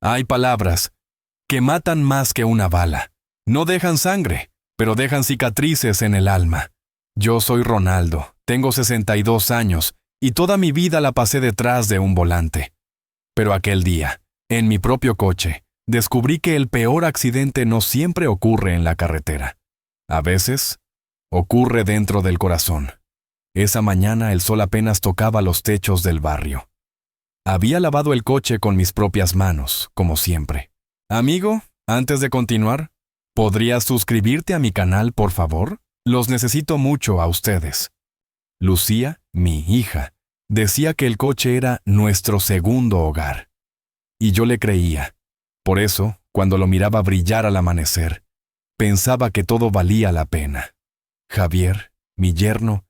Hay palabras que matan más que una bala. No dejan sangre, pero dejan cicatrices en el alma. Yo soy Ronaldo, tengo 62 años y toda mi vida la pasé detrás de un volante. Pero aquel día, en mi propio coche, descubrí que el peor accidente no siempre ocurre en la carretera. A veces, ocurre dentro del corazón. Esa mañana el sol apenas tocaba los techos del barrio. Había lavado el coche con mis propias manos, como siempre. Amigo, antes de continuar, ¿podrías suscribirte a mi canal, por favor? Los necesito mucho a ustedes. Lucía, mi hija, decía que el coche era nuestro segundo hogar. Y yo le creía. Por eso, cuando lo miraba brillar al amanecer, pensaba que todo valía la pena. Javier, mi yerno,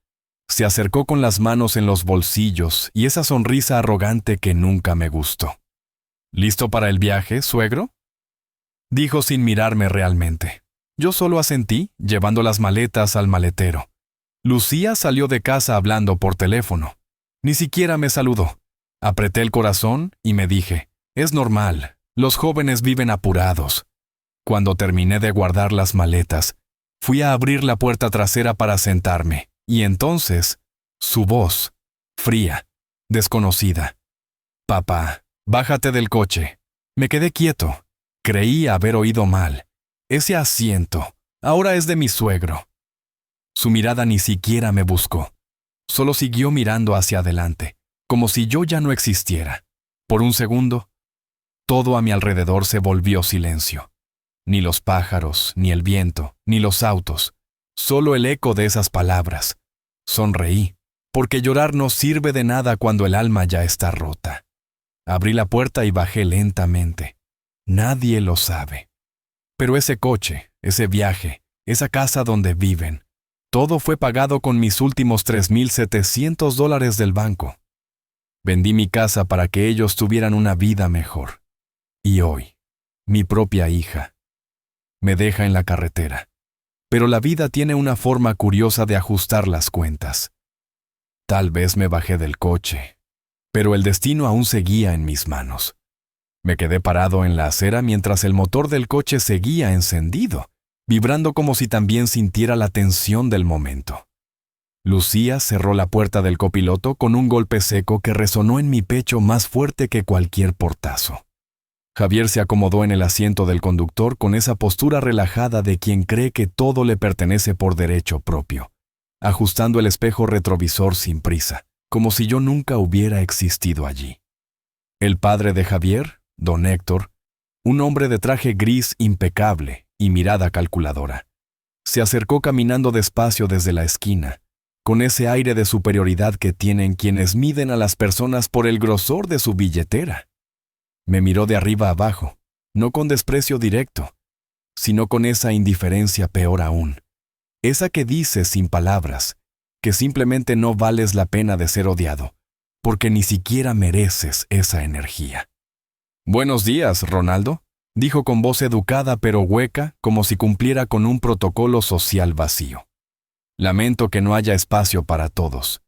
se acercó con las manos en los bolsillos y esa sonrisa arrogante que nunca me gustó. ¿Listo para el viaje, suegro?, dijo sin mirarme realmente. Yo solo asentí, llevando las maletas al maletero. Lucía salió de casa hablando por teléfono. Ni siquiera me saludó. Apreté el corazón y me dije, es normal, los jóvenes viven apurados. Cuando terminé de guardar las maletas, fui a abrir la puerta trasera para sentarme. Y entonces, su voz, fría, desconocida. Papá, bájate del coche. Me quedé quieto. Creí haber oído mal. Ese asiento, ahora es de mi suegro. Su mirada ni siquiera me buscó. Solo siguió mirando hacia adelante, como si yo ya no existiera. Por un segundo, todo a mi alrededor se volvió silencio. Ni los pájaros, ni el viento, ni los autos. Solo el eco de esas palabras. Sonreí, porque llorar no sirve de nada cuando el alma ya está rota. Abrí la puerta y bajé lentamente. Nadie lo sabe. Pero ese coche, ese viaje, esa casa donde viven, todo fue pagado con mis últimos $3,700 del banco. Vendí mi casa para que ellos tuvieran una vida mejor. Y hoy, mi propia hija me deja en la carretera. Pero la vida tiene una forma curiosa de ajustar las cuentas. Tal vez me bajé del coche, pero el destino aún seguía en mis manos. Me quedé parado en la acera mientras el motor del coche seguía encendido, vibrando como si también sintiera la tensión del momento. Lucía cerró la puerta del copiloto con un golpe seco que resonó en mi pecho más fuerte que cualquier portazo. Javier se acomodó en el asiento del conductor con esa postura relajada de quien cree que todo le pertenece por derecho propio, ajustando el espejo retrovisor sin prisa, como si yo nunca hubiera existido allí. El padre de Javier, don Héctor, un hombre de traje gris impecable y mirada calculadora, se acercó caminando despacio desde la esquina, con ese aire de superioridad que tienen quienes miden a las personas por el grosor de su billetera. Me miró de arriba abajo, no con desprecio directo, sino con esa indiferencia peor aún, esa que dice sin palabras, que simplemente no vales la pena de ser odiado, porque ni siquiera mereces esa energía. «Buenos días, Ronaldo», dijo con voz educada pero hueca, como si cumpliera con un protocolo social vacío. «Lamento que no haya espacio para todos,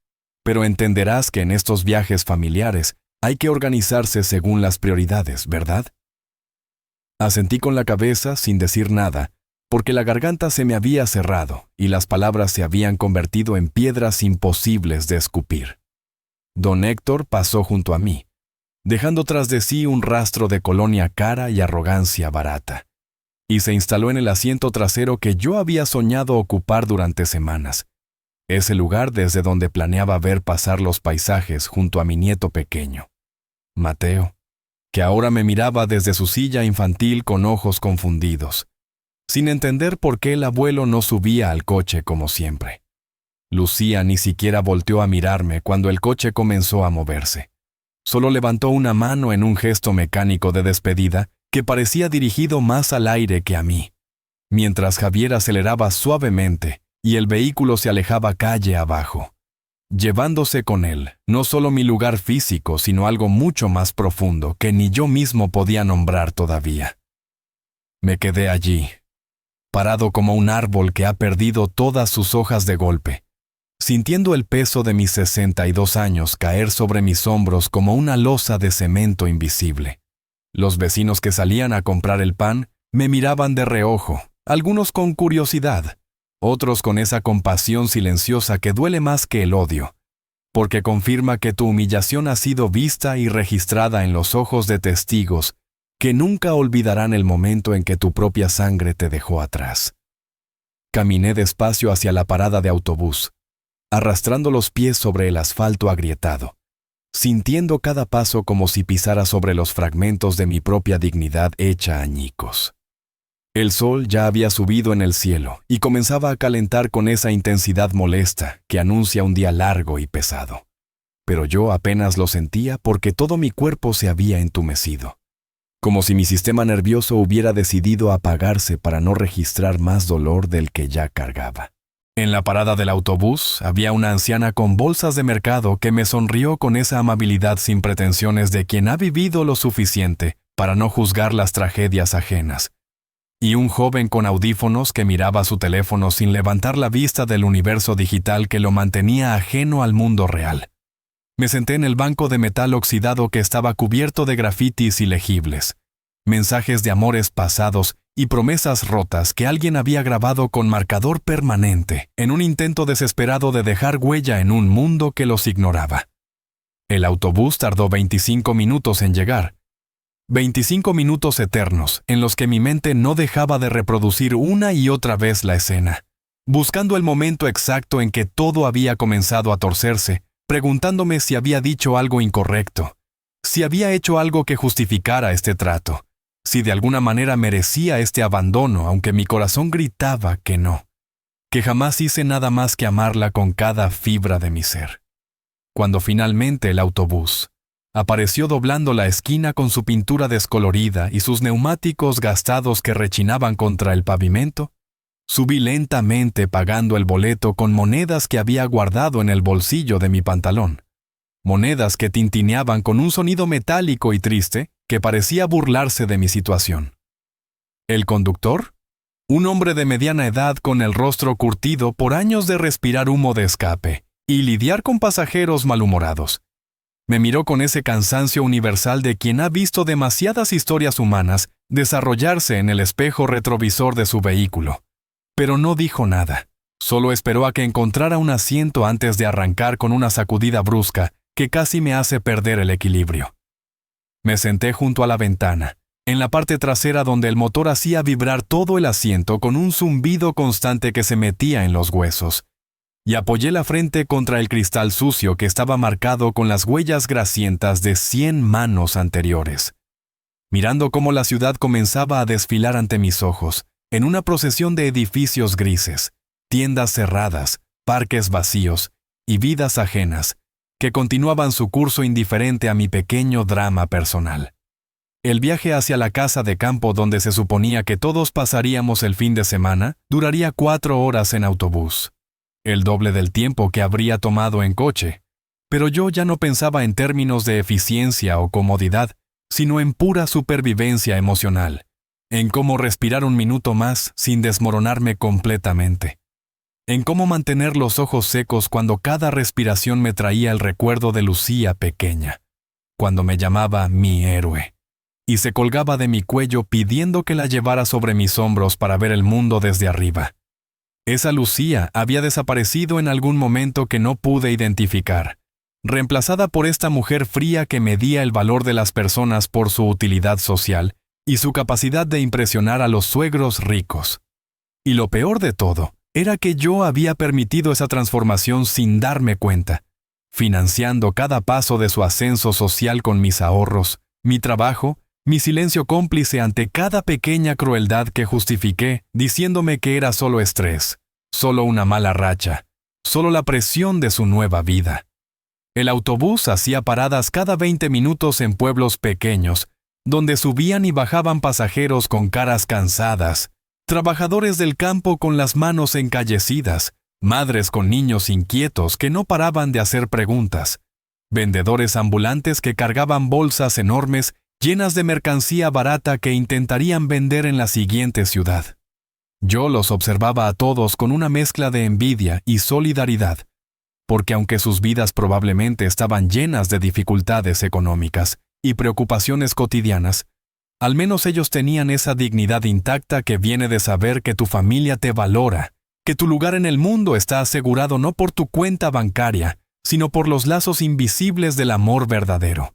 pero entenderás que en estos viajes familiares hay que organizarse según las prioridades, ¿verdad?». Asentí con la cabeza sin decir nada, porque la garganta se me había cerrado y las palabras se habían convertido en piedras imposibles de escupir. Don Héctor pasó junto a mí, dejando tras de sí un rastro de colonia cara y arrogancia barata, y se instaló en el asiento trasero que yo había soñado ocupar durante semanas, ese lugar desde donde planeaba ver pasar los paisajes junto a mi nieto pequeño, Mateo, que ahora me miraba desde su silla infantil con ojos confundidos, sin entender por qué el abuelo no subía al coche como siempre. Lucía ni siquiera volteó a mirarme cuando el coche comenzó a moverse. Solo levantó una mano en un gesto mecánico de despedida que parecía dirigido más al aire que a mí, mientras Javier aceleraba suavemente y el vehículo se alejaba calle abajo, llevándose con él no solo mi lugar físico, sino algo mucho más profundo que ni yo mismo podía nombrar todavía. Me quedé allí, parado como un árbol que ha perdido todas sus hojas de golpe, sintiendo el peso de mis 62 años caer sobre mis hombros como una losa de cemento invisible. Los vecinos que salían a comprar el pan me miraban de reojo, algunos con curiosidad, otros con esa compasión silenciosa que duele más que el odio, porque confirma que tu humillación ha sido vista y registrada en los ojos de testigos que nunca olvidarán el momento en que tu propia sangre te dejó atrás. Caminé despacio hacia la parada de autobús, arrastrando los pies sobre el asfalto agrietado, sintiendo cada paso como si pisara sobre los fragmentos de mi propia dignidad hecha añicos. El sol ya había subido en el cielo y comenzaba a calentar con esa intensidad molesta que anuncia un día largo y pesado. Pero yo apenas lo sentía porque todo mi cuerpo se había entumecido, como si mi sistema nervioso hubiera decidido apagarse para no registrar más dolor del que ya cargaba. En la parada del autobús había una anciana con bolsas de mercado que me sonrió con esa amabilidad sin pretensiones de quien ha vivido lo suficiente para no juzgar las tragedias ajenas, y un joven con audífonos que miraba su teléfono sin levantar la vista del universo digital que lo mantenía ajeno al mundo real. Me senté en el banco de metal oxidado que estaba cubierto de grafitis ilegibles, mensajes de amores pasados y promesas rotas que alguien había grabado con marcador permanente en un intento desesperado de dejar huella en un mundo que los ignoraba. El autobús tardó 25 minutos en llegar. 25 minutos eternos en los que mi mente no dejaba de reproducir una y otra vez la escena, buscando el momento exacto en que todo había comenzado a torcerse, preguntándome si había dicho algo incorrecto, si había hecho algo que justificara este trato, si de alguna manera merecía este abandono, aunque mi corazón gritaba que no, que jamás hice nada más que amarla con cada fibra de mi ser. Cuando finalmente el autobús apareció doblando la esquina con su pintura descolorida y sus neumáticos gastados que rechinaban contra el pavimento, subí lentamente pagando el boleto con monedas que había guardado en el bolsillo de mi pantalón. Monedas que tintineaban con un sonido metálico y triste que parecía burlarse de mi situación. ¿El conductor? Un hombre de mediana edad con el rostro curtido por años de respirar humo de escape y lidiar con pasajeros malhumorados. Me miró con ese cansancio universal de quien ha visto demasiadas historias humanas desarrollarse en el espejo retrovisor de su vehículo. Pero no dijo nada, solo esperó a que encontrara un asiento antes de arrancar con una sacudida brusca que casi me hace perder el equilibrio. Me senté junto a la ventana, en la parte trasera donde el motor hacía vibrar todo el asiento con un zumbido constante que se metía en los huesos, y apoyé la frente contra el cristal sucio que estaba marcado con las huellas grasientas de 100 manos anteriores, mirando cómo la ciudad comenzaba a desfilar ante mis ojos, en una procesión de edificios grises, tiendas cerradas, parques vacíos y vidas ajenas, que continuaban su curso indiferente a mi pequeño drama personal. El viaje hacia la casa de campo donde se suponía que todos pasaríamos el fin de semana duraría 4 horas en autobús, el doble del tiempo que habría tomado en coche, pero yo ya no pensaba en términos de eficiencia o comodidad, sino en pura supervivencia emocional, en cómo respirar un minuto más sin desmoronarme completamente, en cómo mantener los ojos secos cuando cada respiración me traía el recuerdo de Lucía pequeña, cuando me llamaba mi héroe, y se colgaba de mi cuello pidiendo que la llevara sobre mis hombros para ver el mundo desde arriba. Esa Lucía había desaparecido en algún momento que no pude identificar, reemplazada por esta mujer fría que medía el valor de las personas por su utilidad social y su capacidad de impresionar a los suegros ricos. Y lo peor de todo era que yo había permitido esa transformación sin darme cuenta, financiando cada paso de su ascenso social con mis ahorros, mi trabajo, mi silencio cómplice ante cada pequeña crueldad que justifiqué diciéndome que era solo estrés, solo una mala racha, solo la presión de su nueva vida. El autobús hacía paradas cada 20 minutos en pueblos pequeños, donde subían y bajaban pasajeros con caras cansadas, trabajadores del campo con las manos encallecidas, madres con niños inquietos que no paraban de hacer preguntas, vendedores ambulantes que cargaban bolsas enormes llenas de mercancía barata que intentarían vender en la siguiente ciudad. Yo los observaba a todos con una mezcla de envidia y solidaridad, porque aunque sus vidas probablemente estaban llenas de dificultades económicas y preocupaciones cotidianas, Al menos ellos tenían esa dignidad intacta que viene de saber que tu familia te valora, que tu lugar en el mundo está asegurado no por tu cuenta bancaria, sino por los lazos invisibles del amor verdadero.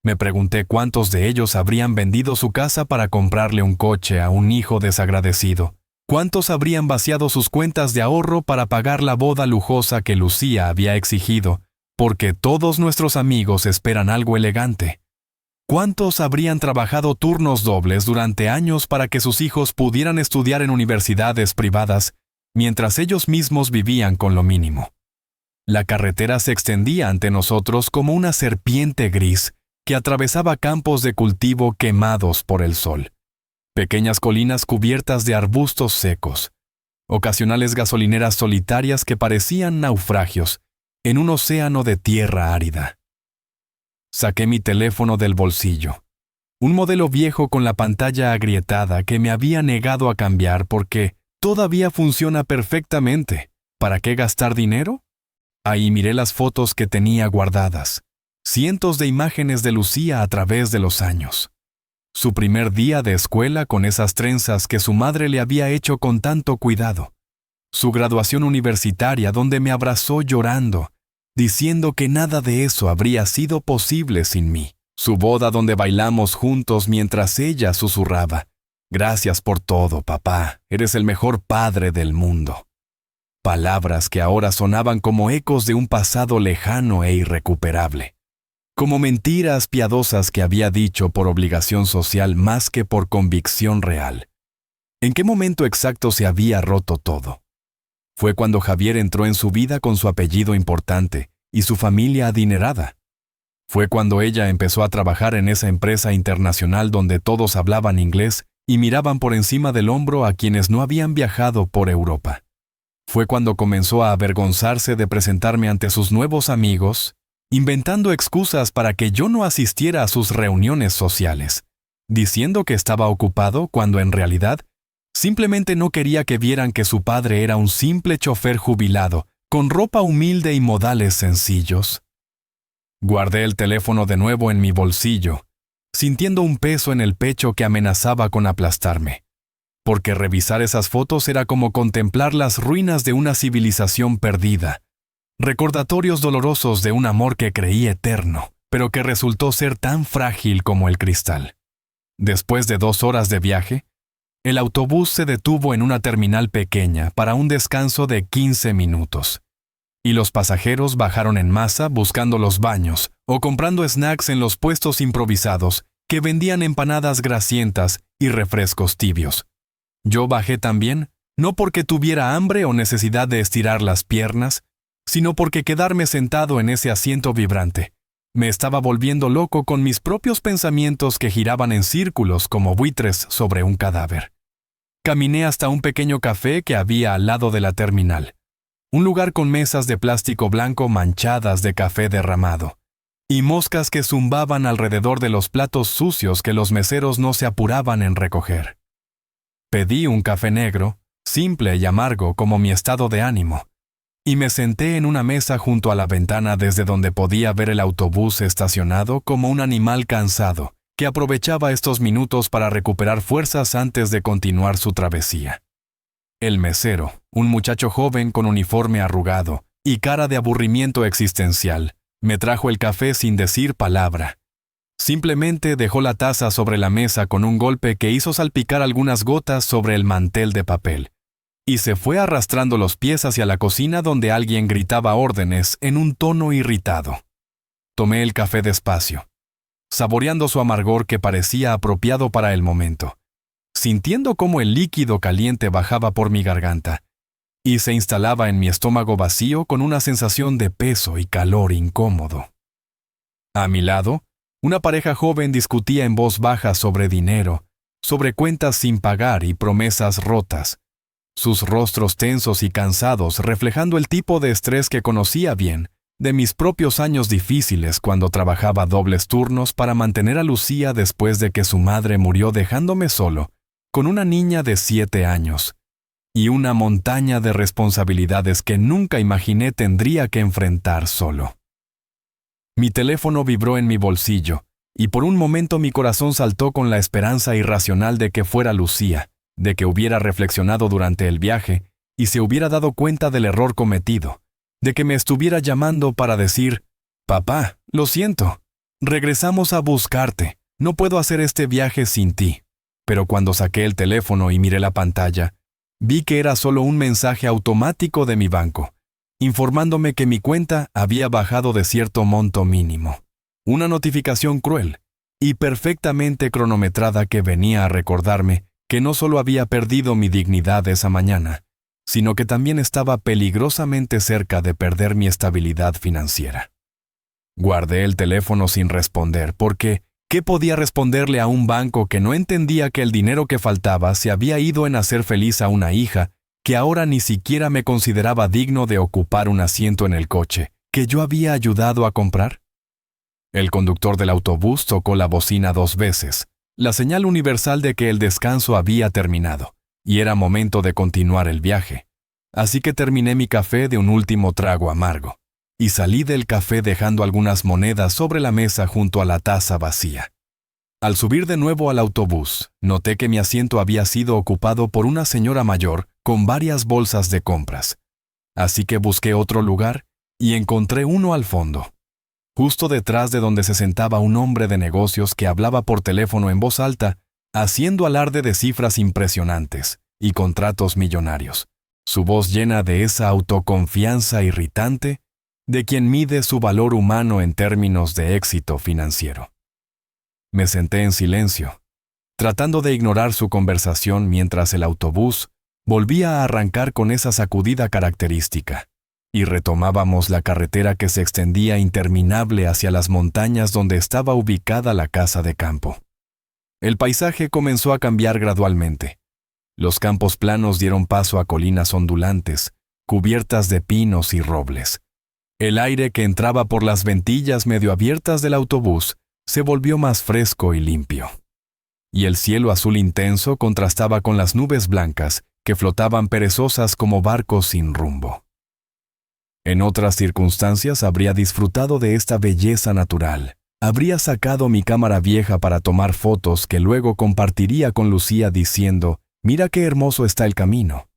Me pregunté cuántos de ellos habrían vendido su casa para comprarle un coche a un hijo desagradecido. ¿Cuántos habrían vaciado sus cuentas de ahorro para pagar la boda lujosa que Lucía había exigido, porque todos nuestros amigos esperan algo elegante? ¿Cuántos habrían trabajado turnos dobles durante años para que sus hijos pudieran estudiar en universidades privadas, mientras ellos mismos vivían con lo mínimo? La carretera se extendía ante nosotros como una serpiente gris que atravesaba campos de cultivo quemados por el sol. Pequeñas colinas cubiertas de arbustos secos, ocasionales gasolineras solitarias que parecían naufragios en un océano de tierra árida. Saqué mi teléfono del bolsillo, un modelo viejo con la pantalla agrietada que me había negado a cambiar porque todavía funciona perfectamente. ¿Para qué gastar dinero? Ahí miré las fotos que tenía guardadas, cientos de imágenes de Lucía a través de los años. Su primer día de escuela con esas trenzas que su madre le había hecho con tanto cuidado. Su graduación universitaria donde me abrazó llorando, diciendo que nada de eso habría sido posible sin mí. Su boda donde bailamos juntos mientras ella susurraba: «Gracias por todo, papá, eres el mejor padre del mundo». Palabras que ahora sonaban como ecos de un pasado lejano e irrecuperable. Como mentiras piadosas que había dicho por obligación social más que por convicción real. ¿En qué momento exacto se había roto todo? Fue cuando Javier entró en su vida con su apellido importante y su familia adinerada. Fue cuando ella empezó a trabajar en esa empresa internacional donde todos hablaban inglés y miraban por encima del hombro a quienes no habían viajado por Europa. Fue cuando comenzó a avergonzarse de presentarme ante sus nuevos amigos, inventando excusas para que yo no asistiera a sus reuniones sociales, diciendo que estaba ocupado cuando en realidad simplemente no quería que vieran que su padre era un simple chofer jubilado, con ropa humilde y modales sencillos. Guardé el teléfono de nuevo en mi bolsillo, sintiendo un peso en el pecho que amenazaba con aplastarme, porque revisar esas fotos era como contemplar las ruinas de una civilización perdida, recordatorios dolorosos de un amor que creí eterno, pero que resultó ser tan frágil como el cristal. Después de 2 horas de viaje, el autobús se detuvo en una terminal pequeña para un descanso de 15 minutos, y los pasajeros bajaron en masa buscando los baños o comprando snacks en los puestos improvisados que vendían empanadas grasientas y refrescos tibios. Yo bajé también, no porque tuviera hambre o necesidad de estirar las piernas, sino porque quedarme sentado en ese asiento vibrante me estaba volviendo loco con mis propios pensamientos que giraban en círculos como buitres sobre un cadáver. Caminé hasta un pequeño café que había al lado de la terminal, un lugar con mesas de plástico blanco manchadas de café derramado, y moscas que zumbaban alrededor de los platos sucios que los meseros no se apuraban en recoger. Pedí un café negro, simple y amargo como mi estado de ánimo, y me senté en una mesa junto a la ventana desde donde podía ver el autobús estacionado como un animal cansado que aprovechaba estos minutos para recuperar fuerzas antes de continuar su travesía. El mesero, un muchacho joven con uniforme arrugado y cara de aburrimiento existencial, me trajo el café sin decir palabra. Simplemente dejó la taza sobre la mesa con un golpe que hizo salpicar algunas gotas sobre el mantel de papel, y se fue arrastrando los pies hacia la cocina donde alguien gritaba órdenes en un tono irritado. Tomé el café despacio, saboreando su amargor que parecía apropiado para el momento, sintiendo cómo el líquido caliente bajaba por mi garganta y se instalaba en mi estómago vacío con una sensación de peso y calor incómodo. A mi lado, una pareja joven discutía en voz baja sobre dinero, sobre cuentas sin pagar y promesas rotas, sus rostros tensos y cansados reflejando el tipo de estrés que conocía bien de mis propios años difíciles cuando trabajaba dobles turnos para mantener a Lucía después de que su madre murió dejándome solo, con una niña de 7 años, y una montaña de responsabilidades que nunca imaginé tendría que enfrentar solo. Mi teléfono vibró en mi bolsillo, y por un momento mi corazón saltó con la esperanza irracional de que fuera Lucía, de que hubiera reflexionado durante el viaje y se hubiera dado cuenta del error cometido, de que me estuviera llamando para decir: «Papá, lo siento, regresamos a buscarte, no puedo hacer este viaje sin ti». Pero cuando saqué el teléfono y miré la pantalla, vi que era solo un mensaje automático de mi banco, informándome que mi cuenta había bajado de cierto monto mínimo. Una notificación cruel y perfectamente cronometrada que venía a recordarme que no solo había perdido mi dignidad esa mañana, sino que también estaba peligrosamente cerca de perder mi estabilidad financiera. Guardé el teléfono sin responder porque ¿qué podía responderle a un banco que no entendía que el dinero que faltaba se había ido en hacer feliz a una hija que ahora ni siquiera me consideraba digno de ocupar un asiento en el coche que yo había ayudado a comprar? El conductor del autobús tocó la bocina 2 veces, la señal universal de que el descanso había terminado, y era momento de continuar el viaje. Así que terminé mi café de un último trago amargo, y salí del café dejando algunas monedas sobre la mesa junto a la taza vacía. Al subir de nuevo al autobús, noté que mi asiento había sido ocupado por una señora mayor con varias bolsas de compras. Así que busqué otro lugar y encontré uno al fondo, justo detrás de donde se sentaba un hombre de negocios que hablaba por teléfono en voz alta, haciendo alarde de cifras impresionantes y contratos millonarios. Su voz llena de esa autoconfianza irritante de quien mide su valor humano en términos de éxito financiero. Me senté en silencio, tratando de ignorar su conversación mientras el autobús volvía a arrancar con esa sacudida característica, y retomábamos la carretera que se extendía interminable hacia las montañas donde estaba ubicada la casa de campo. El paisaje comenzó a cambiar gradualmente. Los campos planos dieron paso a colinas ondulantes, cubiertas de pinos y robles. El aire que entraba por las ventillas medio abiertas del autobús se volvió más fresco y limpio. Y el cielo azul intenso contrastaba con las nubes blancas que flotaban perezosas como barcos sin rumbo. En otras circunstancias habría disfrutado de esta belleza natural. Habría sacado mi cámara vieja para tomar fotos que luego compartiría con Lucía diciendo: «Mira qué hermoso está el camino».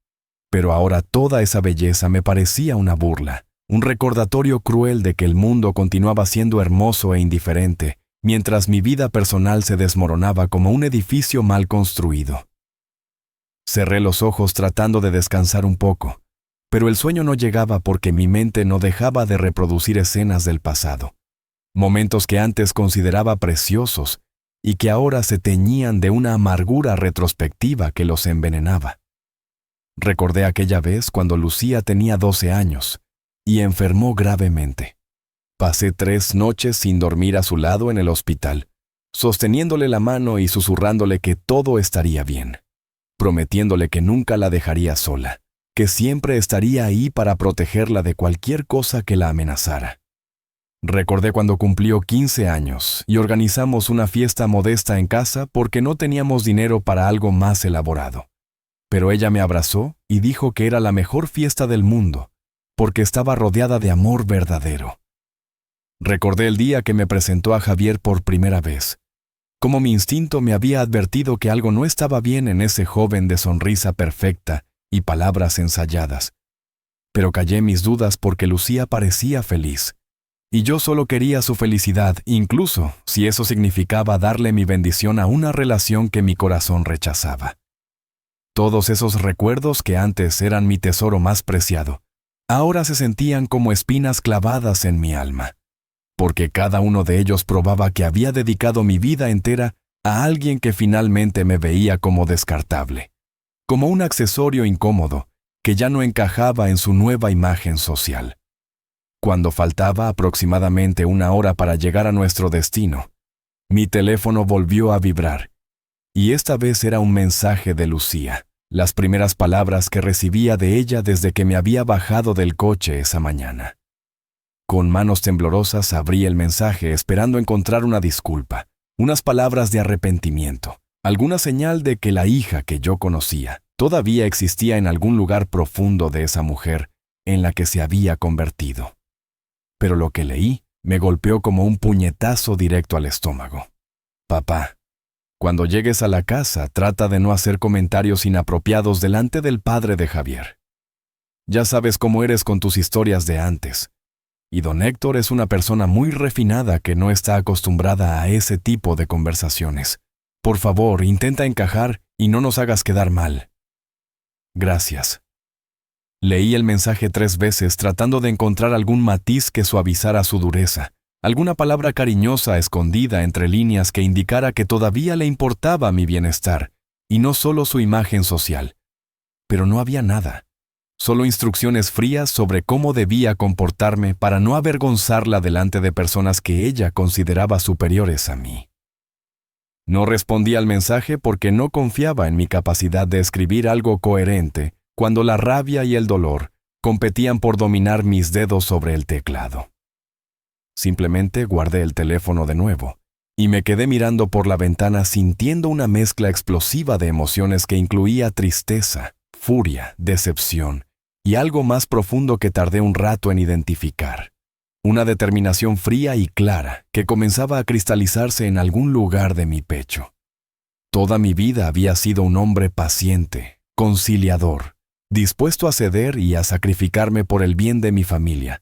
Pero ahora toda esa belleza me parecía una burla, un recordatorio cruel de que el mundo continuaba siendo hermoso e indiferente, mientras mi vida personal se desmoronaba como un edificio mal construido. Cerré los ojos tratando de descansar un poco, pero el sueño no llegaba porque mi mente no dejaba de reproducir escenas del pasado, momentos que antes consideraba preciosos y que ahora se teñían de una amargura retrospectiva que los envenenaba. Recordé aquella vez cuando Lucía tenía 12 años y enfermó gravemente. Pasé 3 noches sin dormir a su lado en el hospital, sosteniéndole la mano y susurrándole que todo estaría bien, prometiéndole que nunca la dejaría sola, que siempre estaría ahí para protegerla de cualquier cosa que la amenazara. Recordé cuando cumplió 15 años y organizamos una fiesta modesta en casa porque no teníamos dinero para algo más elaborado. Pero ella me abrazó y dijo que era la mejor fiesta del mundo, porque estaba rodeada de amor verdadero. Recordé el día que me presentó a Javier por primera vez, como mi instinto me había advertido que algo no estaba bien en ese joven de sonrisa perfecta y palabras ensayadas. Pero callé mis dudas porque Lucía parecía feliz, y yo solo quería su felicidad, incluso si eso significaba darle mi bendición a una relación que mi corazón rechazaba. Todos esos recuerdos que antes eran mi tesoro más preciado, ahora se sentían como espinas clavadas en mi alma, porque cada uno de ellos probaba que había dedicado mi vida entera a alguien que finalmente me veía como descartable, como un accesorio incómodo que ya no encajaba en su nueva imagen social. Cuando faltaba aproximadamente 1 hora para llegar a nuestro destino, mi teléfono volvió a vibrar, y esta vez era un mensaje de Lucía, las primeras palabras que recibía de ella desde que me había bajado del coche esa mañana. Con manos temblorosas abrí el mensaje esperando encontrar una disculpa, unas palabras de arrepentimiento, alguna señal de que la hija que yo conocía todavía existía en algún lugar profundo de esa mujer en la que se había convertido. Pero lo que leí Me golpeó como un puñetazo directo al estómago. Papá, cuando llegues a la casa, trata de no hacer comentarios inapropiados delante del padre de Javier. Ya sabes cómo eres con tus historias de antes. Y don Héctor es una persona muy refinada que no está acostumbrada a ese tipo de conversaciones. Por favor, intenta encajar y no nos hagas quedar mal. Gracias. Leí el mensaje 3 veces tratando de encontrar algún matiz que suavizara su dureza, alguna palabra cariñosa escondida entre líneas que indicara que todavía le importaba mi bienestar, y no solo su imagen social. Pero no había nada. Solo instrucciones frías sobre cómo debía comportarme para no avergonzarla delante de personas que ella consideraba superiores a mí. No respondí al mensaje porque no confiaba en mi capacidad de escribir algo coherente cuando la rabia y el dolor competían por dominar mis dedos sobre el teclado. Simplemente guardé el teléfono de nuevo y me quedé mirando por la ventana sintiendo una mezcla explosiva de emociones que incluía tristeza, furia, decepción y algo más profundo que tardé un rato en identificar. Una determinación fría y clara que comenzaba a cristalizarse en algún lugar de mi pecho. Toda mi vida había sido un hombre paciente, conciliador, dispuesto a ceder y a sacrificarme por el bien de mi familia.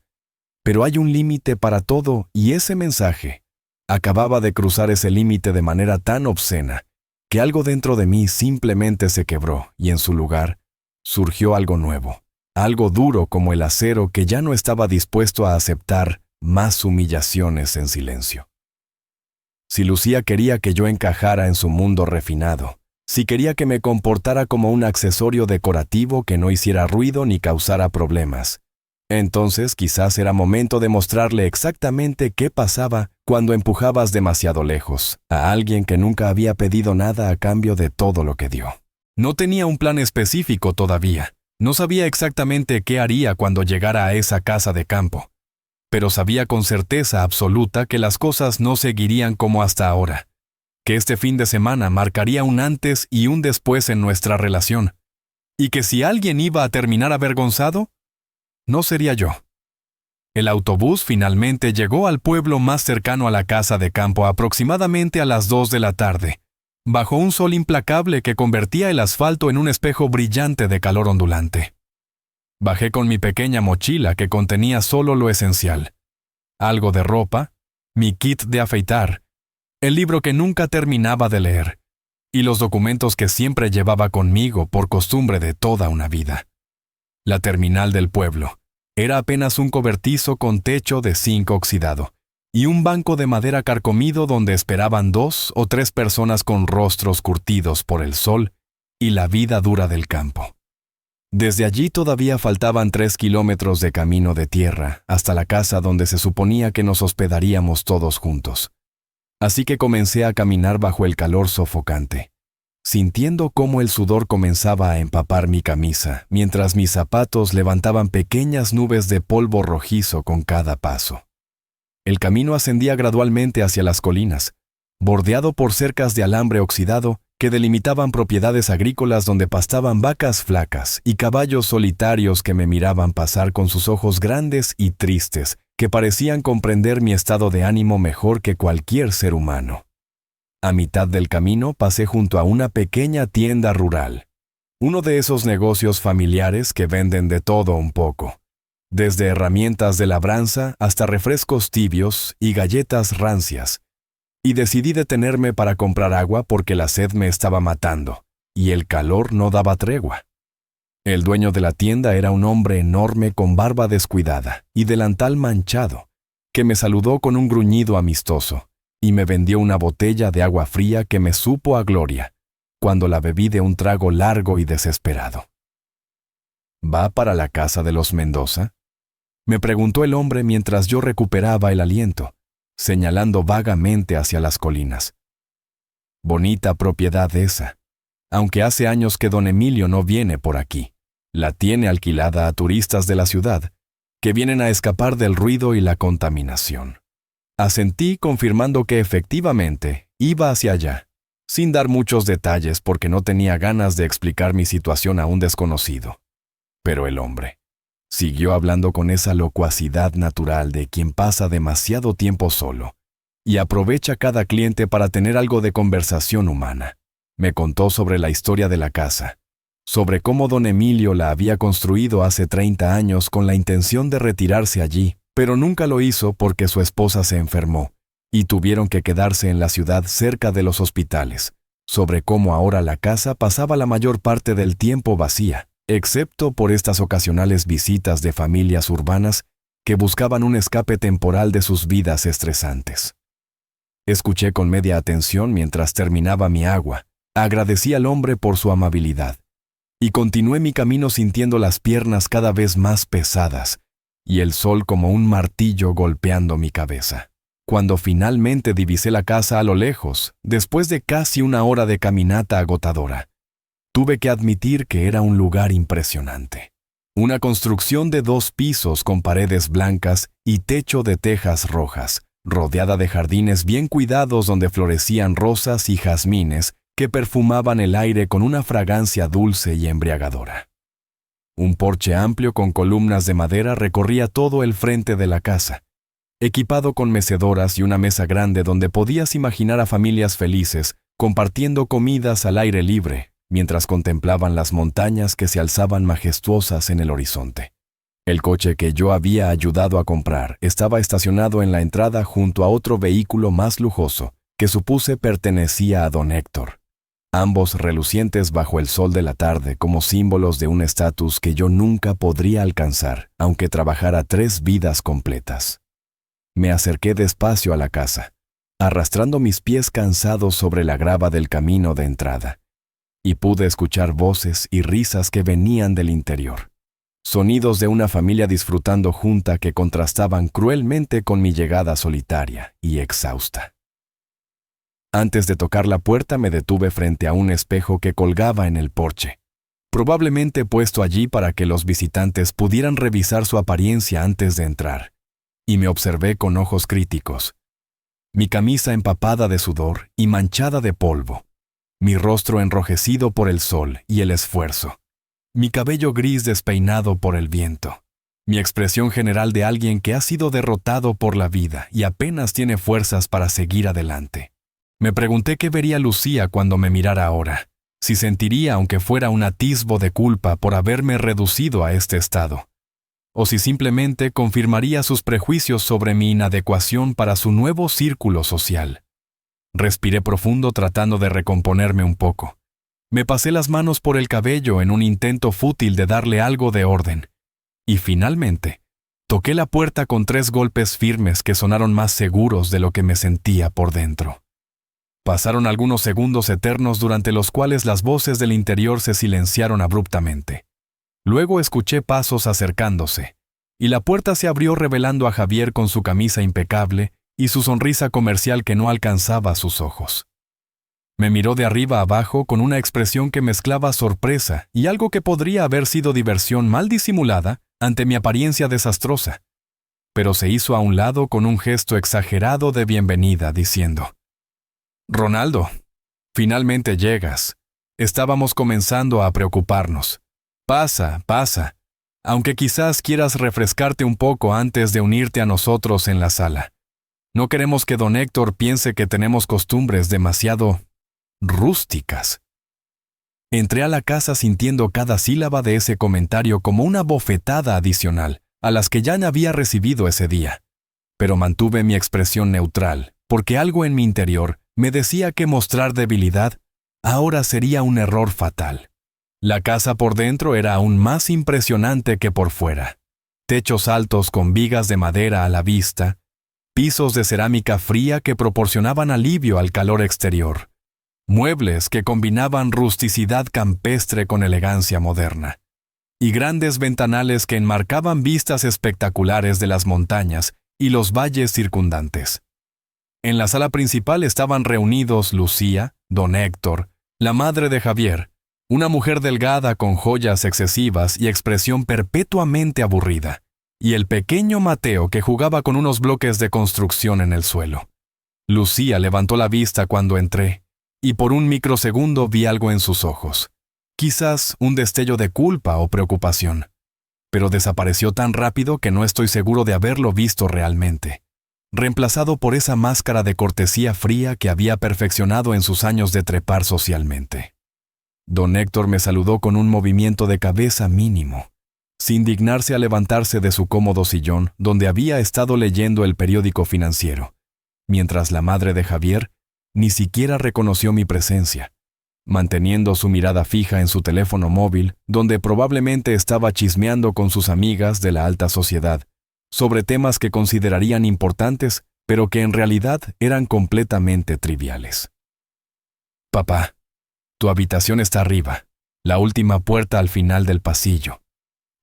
Pero hay un límite para todo y ese mensaje acababa de cruzar ese límite de manera tan obscena que algo dentro de mí simplemente se quebró y en su lugar surgió algo nuevo, algo duro como el acero que ya no estaba dispuesto a aceptar más humillaciones en silencio. Si Lucía quería que yo encajara en su mundo refinado, si quería que me comportara como un accesorio decorativo que no hiciera ruido ni causara problemas, entonces quizás era momento de mostrarle exactamente qué pasaba cuando empujabas demasiado lejos a alguien que nunca había pedido nada a cambio de todo lo que dio. No tenía un plan específico todavía. No sabía exactamente qué haría cuando llegara a esa casa de campo, pero sabía con certeza absoluta que las cosas no seguirían como hasta ahora, que este fin de semana marcaría un antes y un después en nuestra relación, y que si alguien iba a terminar avergonzado, no sería yo. El autobús finalmente llegó al pueblo más cercano a la casa de campo aproximadamente a las 2 de la tarde, bajo un sol implacable que convertía el asfalto en un espejo brillante de calor ondulante. Bajé con mi pequeña mochila que contenía solo lo esencial: algo de ropa, mi kit de afeitar, el libro que nunca terminaba de leer, y los documentos que siempre llevaba conmigo por costumbre de toda una vida. La terminal del pueblo era apenas un cobertizo con techo de zinc oxidado, y un banco de madera carcomido donde esperaban 2 o 3 personas con rostros curtidos por el sol y la vida dura del campo. Desde allí todavía faltaban 3 kilómetros de camino de tierra hasta la casa donde se suponía que nos hospedaríamos todos juntos. Así que comencé a caminar bajo el calor sofocante, sintiendo cómo el sudor comenzaba a empapar mi camisa, mientras mis zapatos levantaban pequeñas nubes de polvo rojizo con cada paso. El camino ascendía gradualmente hacia las colinas, bordeado por cercas de alambre oxidado que delimitaban propiedades agrícolas donde pastaban vacas flacas y caballos solitarios que me miraban pasar con sus ojos grandes y tristes, que parecían comprender mi estado de ánimo mejor que cualquier ser humano. A mitad del camino pasé junto a una pequeña tienda rural, uno de esos negocios familiares que venden de todo un poco, desde herramientas de labranza hasta refrescos tibios y galletas rancias, y decidí detenerme para comprar agua porque la sed me estaba matando, y el calor no daba tregua. El dueño de la tienda era un hombre enorme con barba descuidada y delantal manchado, que me saludó con un gruñido amistoso, y me vendió una botella de agua fría que me supo a gloria, cuando la bebí de un trago largo y desesperado. ¿Va para la casa de los Mendoza?, me preguntó el hombre mientras yo recuperaba el aliento, señalando vagamente hacia las colinas. Bonita propiedad esa, aunque hace años que don Emilio no viene por aquí. La tiene alquilada a turistas de la ciudad, que vienen a escapar del ruido y la contaminación. Asentí confirmando que efectivamente iba hacia allá, sin dar muchos detalles porque no tenía ganas de explicar mi situación a un desconocido. Pero el hombre Siguió hablando con esa locuacidad natural de quien pasa demasiado tiempo solo y aprovecha cada cliente para tener algo de conversación humana. Me contó sobre la historia de la casa, sobre cómo don Emilio la había construido hace 30 años con la intención de retirarse allí, pero nunca lo hizo porque su esposa se enfermó y tuvieron que quedarse en la ciudad cerca de los hospitales, sobre cómo ahora la casa pasaba la mayor parte del tiempo vacía, excepto por estas ocasionales visitas de familias urbanas que buscaban un escape temporal de sus vidas estresantes. Escuché con media atención mientras terminaba mi agua, agradecí al hombre por su amabilidad, y continué mi camino sintiendo las piernas cada vez más pesadas y el sol como un martillo golpeando mi cabeza. Cuando finalmente divisé la casa a lo lejos, después de casi una hora de caminata agotadora, tuve que admitir que era un lugar impresionante. Una construcción de 2 pisos con paredes blancas y techo de tejas rojas, rodeada de jardines bien cuidados donde florecían rosas y jazmines que perfumaban el aire con una fragancia dulce y embriagadora. Un porche amplio con columnas de madera recorría todo el frente de la casa, equipado con mecedoras y una mesa grande donde podías imaginar a familias felices compartiendo comidas al aire libre mientras contemplaban las montañas que se alzaban majestuosas en el horizonte. El coche que yo había ayudado a comprar estaba estacionado en la entrada junto a otro vehículo más lujoso que supuse pertenecía a don Héctor, ambos relucientes bajo el sol de la tarde como símbolos de un estatus que yo nunca podría alcanzar, aunque trabajara 3 vidas completas. Me acerqué despacio a la casa, arrastrando mis pies cansados sobre la grava del camino de entrada, y pude escuchar voces y risas que venían del interior. Sonidos de una familia disfrutando junta que contrastaban cruelmente con mi llegada solitaria y exhausta. Antes de tocar la puerta me detuve frente a un espejo que colgaba en el porche, probablemente puesto allí para que los visitantes pudieran revisar su apariencia antes de entrar, y me observé con ojos críticos. Mi camisa empapada de sudor y manchada de polvo, mi rostro enrojecido por el sol y el esfuerzo, mi cabello gris despeinado por el viento, mi expresión general de alguien que ha sido derrotado por la vida y apenas tiene fuerzas para seguir adelante. Me pregunté qué vería Lucía cuando me mirara ahora, si sentiría aunque fuera un atisbo de culpa por haberme reducido a este estado, o si simplemente confirmaría sus prejuicios sobre mi inadecuación para su nuevo círculo social. Respiré profundo tratando de recomponerme un poco. Me pasé las manos por el cabello en un intento fútil de darle algo de orden. Y finalmente, toqué la puerta con 3 golpes firmes que sonaron más seguros de lo que me sentía por dentro. Pasaron algunos segundos eternos durante los cuales las voces del interior se silenciaron abruptamente. Luego escuché pasos acercándose, y la puerta se abrió revelando a Javier con su camisa impecable y su sonrisa comercial que no alcanzaba sus ojos. Me miró de arriba abajo con una expresión que mezclaba sorpresa y algo que podría haber sido diversión mal disimulada ante mi apariencia desastrosa, pero se hizo a un lado con un gesto exagerado de bienvenida, diciendo: «Ronaldo, finalmente llegas. Estábamos comenzando a preocuparnos. Pasa, pasa, aunque quizás quieras refrescarte un poco antes de unirte a nosotros en la sala. No queremos que don Héctor piense que tenemos costumbres demasiado rústicas». Entré a la casa sintiendo cada sílaba de ese comentario como una bofetada adicional a las que ya había recibido ese día. Pero mantuve mi expresión neutral, porque algo en mi interior me decía que mostrar debilidad ahora sería un error fatal. La casa por dentro era aún más impresionante que por fuera. Techos altos con vigas de madera a la vista, pisos de cerámica fría que proporcionaban alivio al calor exterior, muebles que combinaban rusticidad campestre con elegancia moderna, y grandes ventanales que enmarcaban vistas espectaculares de las montañas y los valles circundantes. En la sala principal estaban reunidos Lucía, don Héctor, la madre de Javier, una mujer delgada con joyas excesivas y expresión perpetuamente aburrida, y el pequeño Mateo que jugaba con unos bloques de construcción en el suelo. Lucía levantó la vista cuando entré, y por un microsegundo vi algo en sus ojos, quizás un destello de culpa o preocupación. pero desapareció tan rápido que no estoy seguro de haberlo visto realmente, reemplazado por esa máscara de cortesía fría que había perfeccionado en sus años de trepar socialmente. Don Héctor me saludó con un movimiento de cabeza mínimo, sin dignarse a levantarse de su cómodo sillón donde había estado leyendo el periódico financiero, mientras la madre de Javier ni siquiera reconoció mi presencia, manteniendo su mirada fija en su teléfono móvil, donde probablemente estaba chismeando con sus amigas de la alta sociedad, sobre temas que considerarían importantes, pero que en realidad eran completamente triviales. «Papá, tu habitación está arriba, la última puerta al final del pasillo»,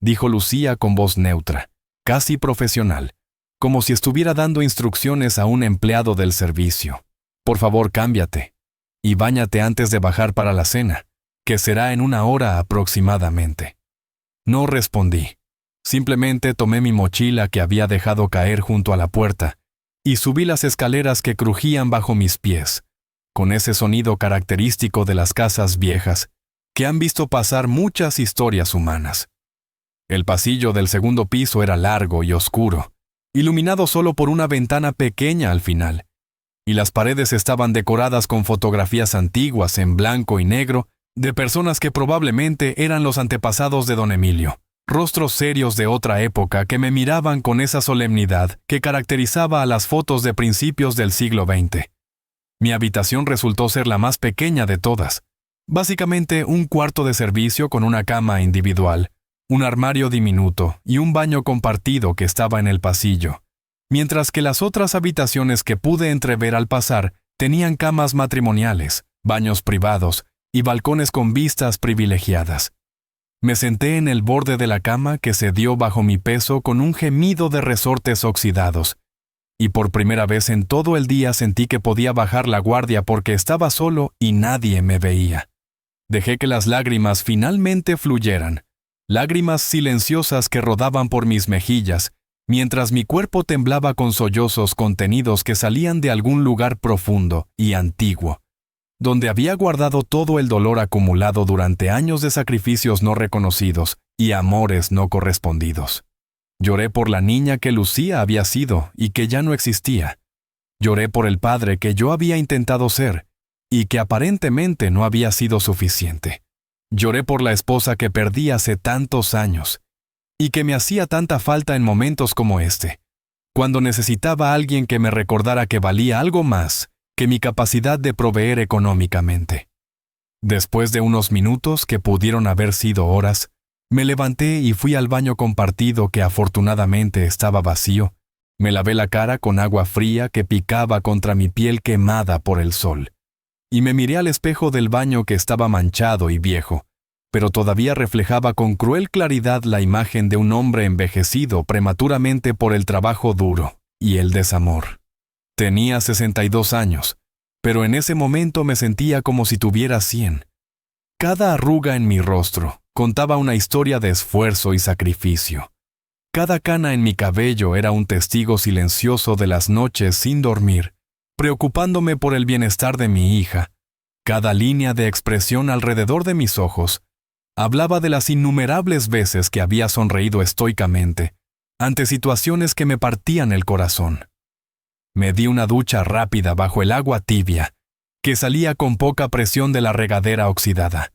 dijo Lucía con voz neutra, casi profesional, como si estuviera dando instrucciones a un empleado del servicio. «Por favor, cámbiate y báñate antes de bajar para la cena, que será en 1 hora aproximadamente». No respondí. Simplemente tomé mi mochila que había dejado caer junto a la puerta y subí las escaleras que crujían bajo mis pies, con ese sonido característico de las casas viejas que han visto pasar muchas historias humanas. El pasillo del segundo piso era largo y oscuro, iluminado solo por una ventana pequeña al final, y las paredes estaban decoradas con fotografías antiguas en blanco y negro de personas que probablemente eran los antepasados de don Emilio, rostros serios de otra época que me miraban con esa solemnidad que caracterizaba a las fotos de principios del siglo XX. Mi habitación resultó ser la más pequeña de todas, básicamente un cuarto de servicio con una cama individual, un armario diminuto y un baño compartido que estaba en el pasillo, mientras que las otras habitaciones que pude entrever al pasar tenían camas matrimoniales, baños privados y balcones con vistas privilegiadas. Me senté en el borde de la cama que cedió bajo mi peso con un gemido de resortes oxidados, y por primera vez en todo el día sentí que podía bajar la guardia porque estaba solo y nadie me veía. Dejé que las lágrimas finalmente fluyeran, lágrimas silenciosas que rodaban por mis mejillas, mientras mi cuerpo temblaba con sollozos contenidos que salían de algún lugar profundo y antiguo, donde había guardado todo el dolor acumulado durante años de sacrificios no reconocidos y amores no correspondidos. Lloré por la niña que Lucía había sido y que ya no existía. Lloré por el padre que yo había intentado ser y que aparentemente no había sido suficiente. Lloré por la esposa que perdí hace tantos años y que me hacía tanta falta en momentos como este, cuando necesitaba a alguien que me recordara que valía algo más que mi capacidad de proveer económicamente. Después de unos minutos que pudieron haber sido horas, me levanté y fui al baño compartido que afortunadamente estaba vacío. Me lavé la cara con agua fría que picaba contra mi piel quemada por el sol, y me miré al espejo del baño que estaba manchado y viejo, pero todavía reflejaba con cruel claridad la imagen de un hombre envejecido prematuramente por el trabajo duro y el desamor. Tenía 62 años, pero en ese momento me sentía como si tuviera 100. Cada arruga en mi rostro contaba una historia de esfuerzo y sacrificio. Cada cana en mi cabello era un testigo silencioso de las noches sin dormir, preocupándome por el bienestar de mi hija. Cada línea de expresión alrededor de mis ojos hablaba de las innumerables veces que había sonreído estoicamente ante situaciones que me partían el corazón. Me di una ducha rápida bajo el agua tibia, que salía con poca presión de la regadera oxidada,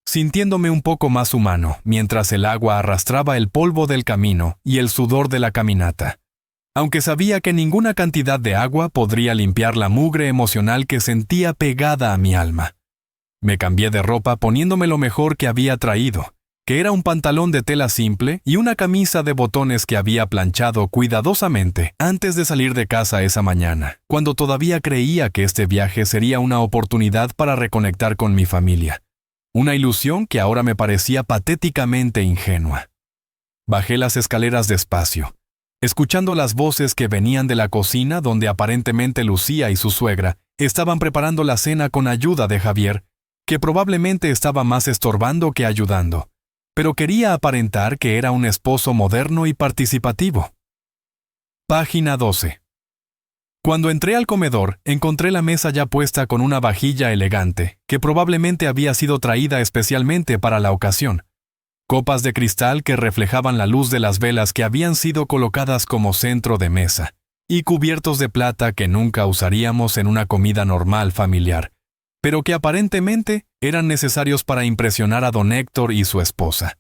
sintiéndome un poco más humano mientras el agua arrastraba el polvo del camino y el sudor de la caminata, aunque sabía que ninguna cantidad de agua podría limpiar la mugre emocional que sentía pegada a mi alma. Me cambié de ropa poniéndome lo mejor que había traído, que era un pantalón de tela simple y una camisa de botones que había planchado cuidadosamente antes de salir de casa esa mañana, cuando todavía creía que este viaje sería una oportunidad para reconectar con mi familia. Una ilusión que ahora me parecía patéticamente ingenua. Bajé las escaleras despacio, escuchando las voces que venían de la cocina donde aparentemente Lucía y su suegra estaban preparando la cena con ayuda de Javier, que probablemente estaba más estorbando que ayudando, pero quería aparentar que era un esposo moderno y participativo. Página 12. Cuando entré al comedor, encontré la mesa ya puesta con una vajilla elegante, que probablemente había sido traída especialmente para la ocasión. copas de cristal que reflejaban la luz de las velas que habían sido colocadas como centro de mesa, y cubiertos de plata que nunca usaríamos en una comida normal familiar, pero que aparentemente eran necesarios para impresionar a don Héctor y su esposa.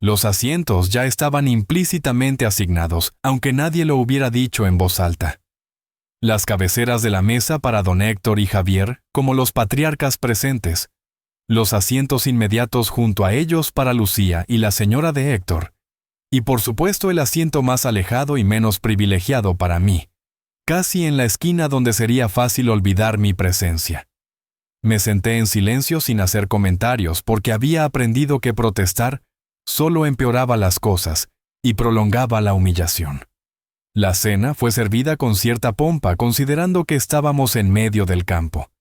Los asientos ya estaban implícitamente asignados, aunque nadie lo hubiera dicho en voz alta. Las cabeceras de la mesa para don Héctor y Javier, como los patriarcas presentes. Los asientos inmediatos junto a ellos para Lucía y la señora de Héctor. Y por supuesto el asiento más alejado y menos privilegiado para mí, casi en la esquina donde sería fácil olvidar mi presencia. Me senté en silencio sin hacer comentarios porque había aprendido que protestar solo empeoraba las cosas y prolongaba la humillación. La cena fue servida con cierta pompa considerando que estábamos en medio del campo.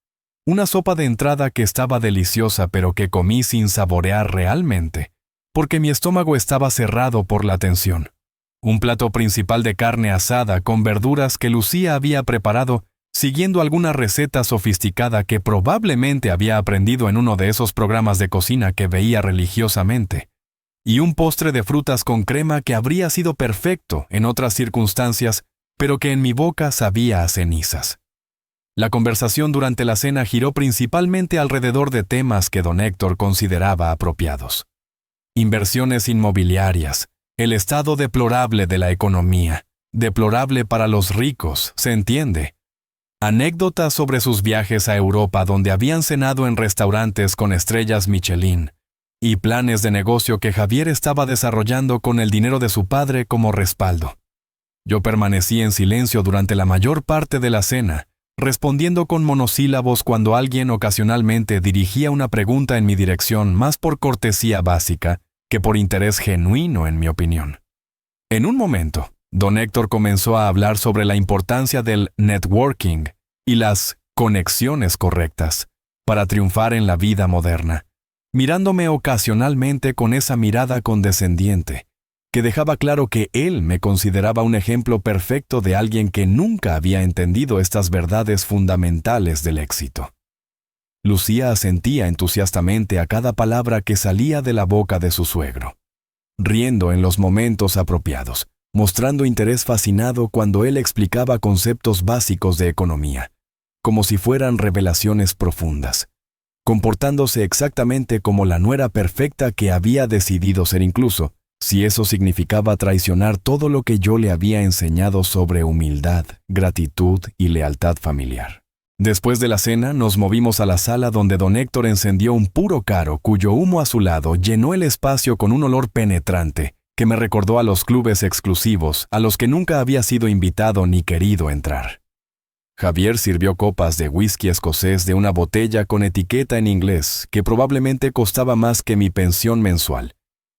Una sopa de entrada que estaba deliciosa pero que comí sin saborear realmente, porque mi estómago estaba cerrado por la tensión. Un plato principal de carne asada con verduras que Lucía había preparado siguiendo alguna receta sofisticada que probablemente había aprendido en uno de esos programas de cocina que veía religiosamente, y un postre de frutas con crema que habría sido perfecto en otras circunstancias, pero que en mi boca sabía a cenizas. La conversación durante la cena giró principalmente alrededor de temas que don Héctor consideraba apropiados. Inversiones inmobiliarias, el estado deplorable de la economía, deplorable para los ricos, se entiende. Anécdotas sobre sus viajes a Europa donde habían cenado en restaurantes con estrellas Michelin, y planes de negocio que Javier estaba desarrollando con el dinero de su padre como respaldo. Yo permanecí en silencio durante la mayor parte de la cena, respondiendo con monosílabos cuando alguien ocasionalmente dirigía una pregunta en mi dirección más por cortesía básica que por interés genuino en mi opinión. En un momento, don Héctor comenzó a hablar sobre la importancia del networking y las conexiones correctas para triunfar en la vida moderna, mirándome ocasionalmente con esa mirada condescendiente, que dejaba claro que él me consideraba un ejemplo perfecto de alguien que nunca había entendido estas verdades fundamentales del éxito. Lucía asentía entusiastamente a cada palabra que salía de la boca de su suegro, riendo en los momentos apropiados, mostrando interés fascinado cuando él explicaba conceptos básicos de economía, como si fueran revelaciones profundas, comportándose exactamente como la nuera perfecta que había decidido ser incluso, si eso significaba traicionar todo lo que yo le había enseñado sobre humildad, gratitud y lealtad familiar. Después de la cena, nos movimos a la sala donde don Héctor encendió un puro caro cuyo humo azulado llenó el espacio con un olor penetrante que me recordó a los clubes exclusivos a los que nunca había sido invitado ni querido entrar. Javier sirvió copas de whisky escocés de una botella con etiqueta en inglés que probablemente costaba más que mi pensión mensual,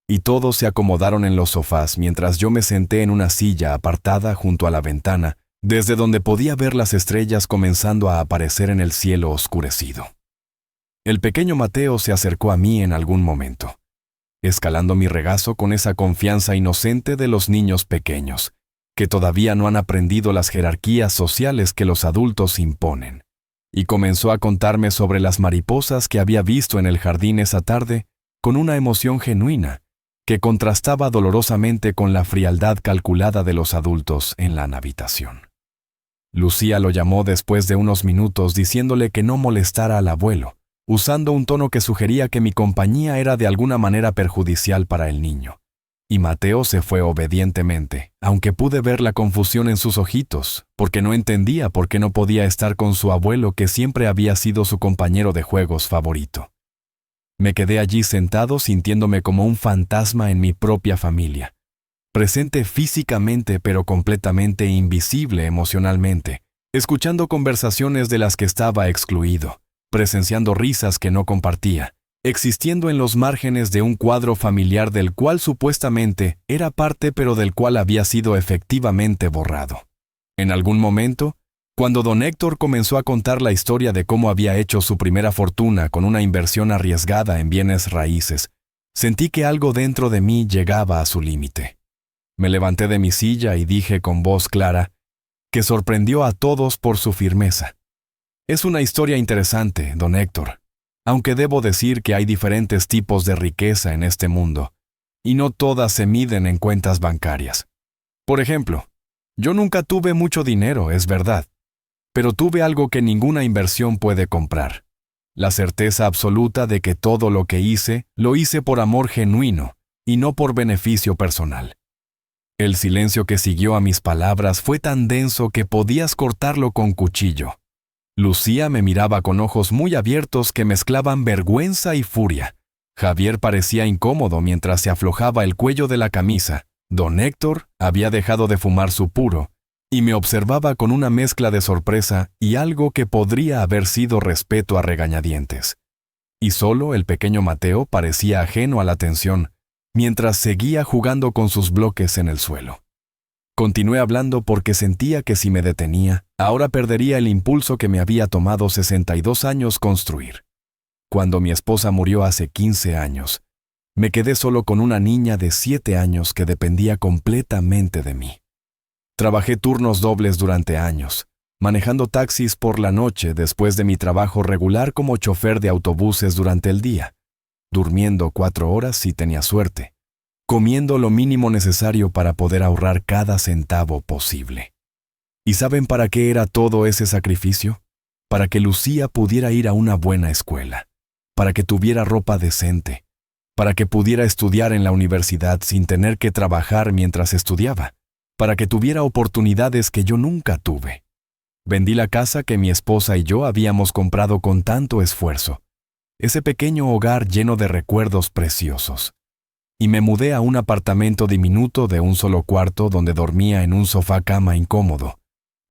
y todos se acomodaron en los sofás mientras yo me senté en una silla apartada junto a la ventana, desde donde podía ver las estrellas comenzando a aparecer en el cielo oscurecido. El pequeño Mateo se acercó a mí en algún momento, escalando mi regazo con esa confianza inocente de los niños pequeños, que todavía no han aprendido las jerarquías sociales que los adultos imponen, y comenzó a contarme sobre las mariposas que había visto en el jardín esa tarde con una emoción genuina que contrastaba dolorosamente con la frialdad calculada de los adultos en la habitación. Lucía lo llamó después de unos minutos diciéndole que no molestara al abuelo, usando un tono que sugería que mi compañía era de alguna manera perjudicial para el niño. Y Mateo se fue obedientemente, aunque pude ver la confusión en sus ojitos, porque no entendía por qué no podía estar con su abuelo que siempre había sido su compañero de juegos favorito. Me quedé allí sentado sintiéndome como un fantasma en mi propia familia, presente físicamente pero completamente invisible emocionalmente, escuchando conversaciones de las que estaba excluido, presenciando risas que no compartía, existiendo en los márgenes de un cuadro familiar del cual supuestamente era parte pero del cual había sido efectivamente borrado. En algún momento, cuando don Héctor comenzó a contar la historia de cómo había hecho su primera fortuna con una inversión arriesgada en bienes raíces, sentí que algo dentro de mí llegaba a su límite. Me levanté de mi silla y dije con voz clara, que sorprendió a todos por su firmeza. Es una historia interesante, don Héctor, aunque debo decir que hay diferentes tipos de riqueza en este mundo, y no todas se miden en cuentas bancarias. Por ejemplo, yo nunca tuve mucho dinero, es verdad, pero tuve algo que ninguna inversión puede comprar: la certeza absoluta de que todo lo que hice, lo hice por amor genuino y no por beneficio personal. El silencio que siguió a mis palabras fue tan denso que podías cortarlo con cuchillo. Lucía me miraba con ojos muy abiertos que mezclaban vergüenza y furia. Javier parecía incómodo mientras se aflojaba el cuello de la camisa. Don Héctor había dejado de fumar su puro y me observaba con una mezcla de sorpresa y algo que podría haber sido respeto a regañadientes. Y solo el pequeño Mateo parecía ajeno a la tensión, mientras seguía jugando con sus bloques en el suelo. Continué hablando porque sentía que si me detenía, ahora perdería el impulso que me había tomado 62 años construir. Cuando mi esposa murió hace 15 años, me quedé solo con una niña de 7 años que dependía completamente de mí. Trabajé turnos dobles durante años, manejando taxis por la noche después de mi trabajo regular como chofer de autobuses durante el día, durmiendo 4 horas si tenía suerte, comiendo lo mínimo necesario para poder ahorrar cada centavo posible. ¿Y saben para qué era todo ese sacrificio? Para que Lucía pudiera ir a una buena escuela, para que tuviera ropa decente, para que pudiera estudiar en la universidad sin tener que trabajar mientras estudiaba, para que tuviera oportunidades que yo nunca tuve. Vendí la casa que mi esposa y yo habíamos comprado con tanto esfuerzo, ese pequeño hogar lleno de recuerdos preciosos, y me mudé a un apartamento diminuto de un solo cuarto donde dormía en un sofá-cama incómodo,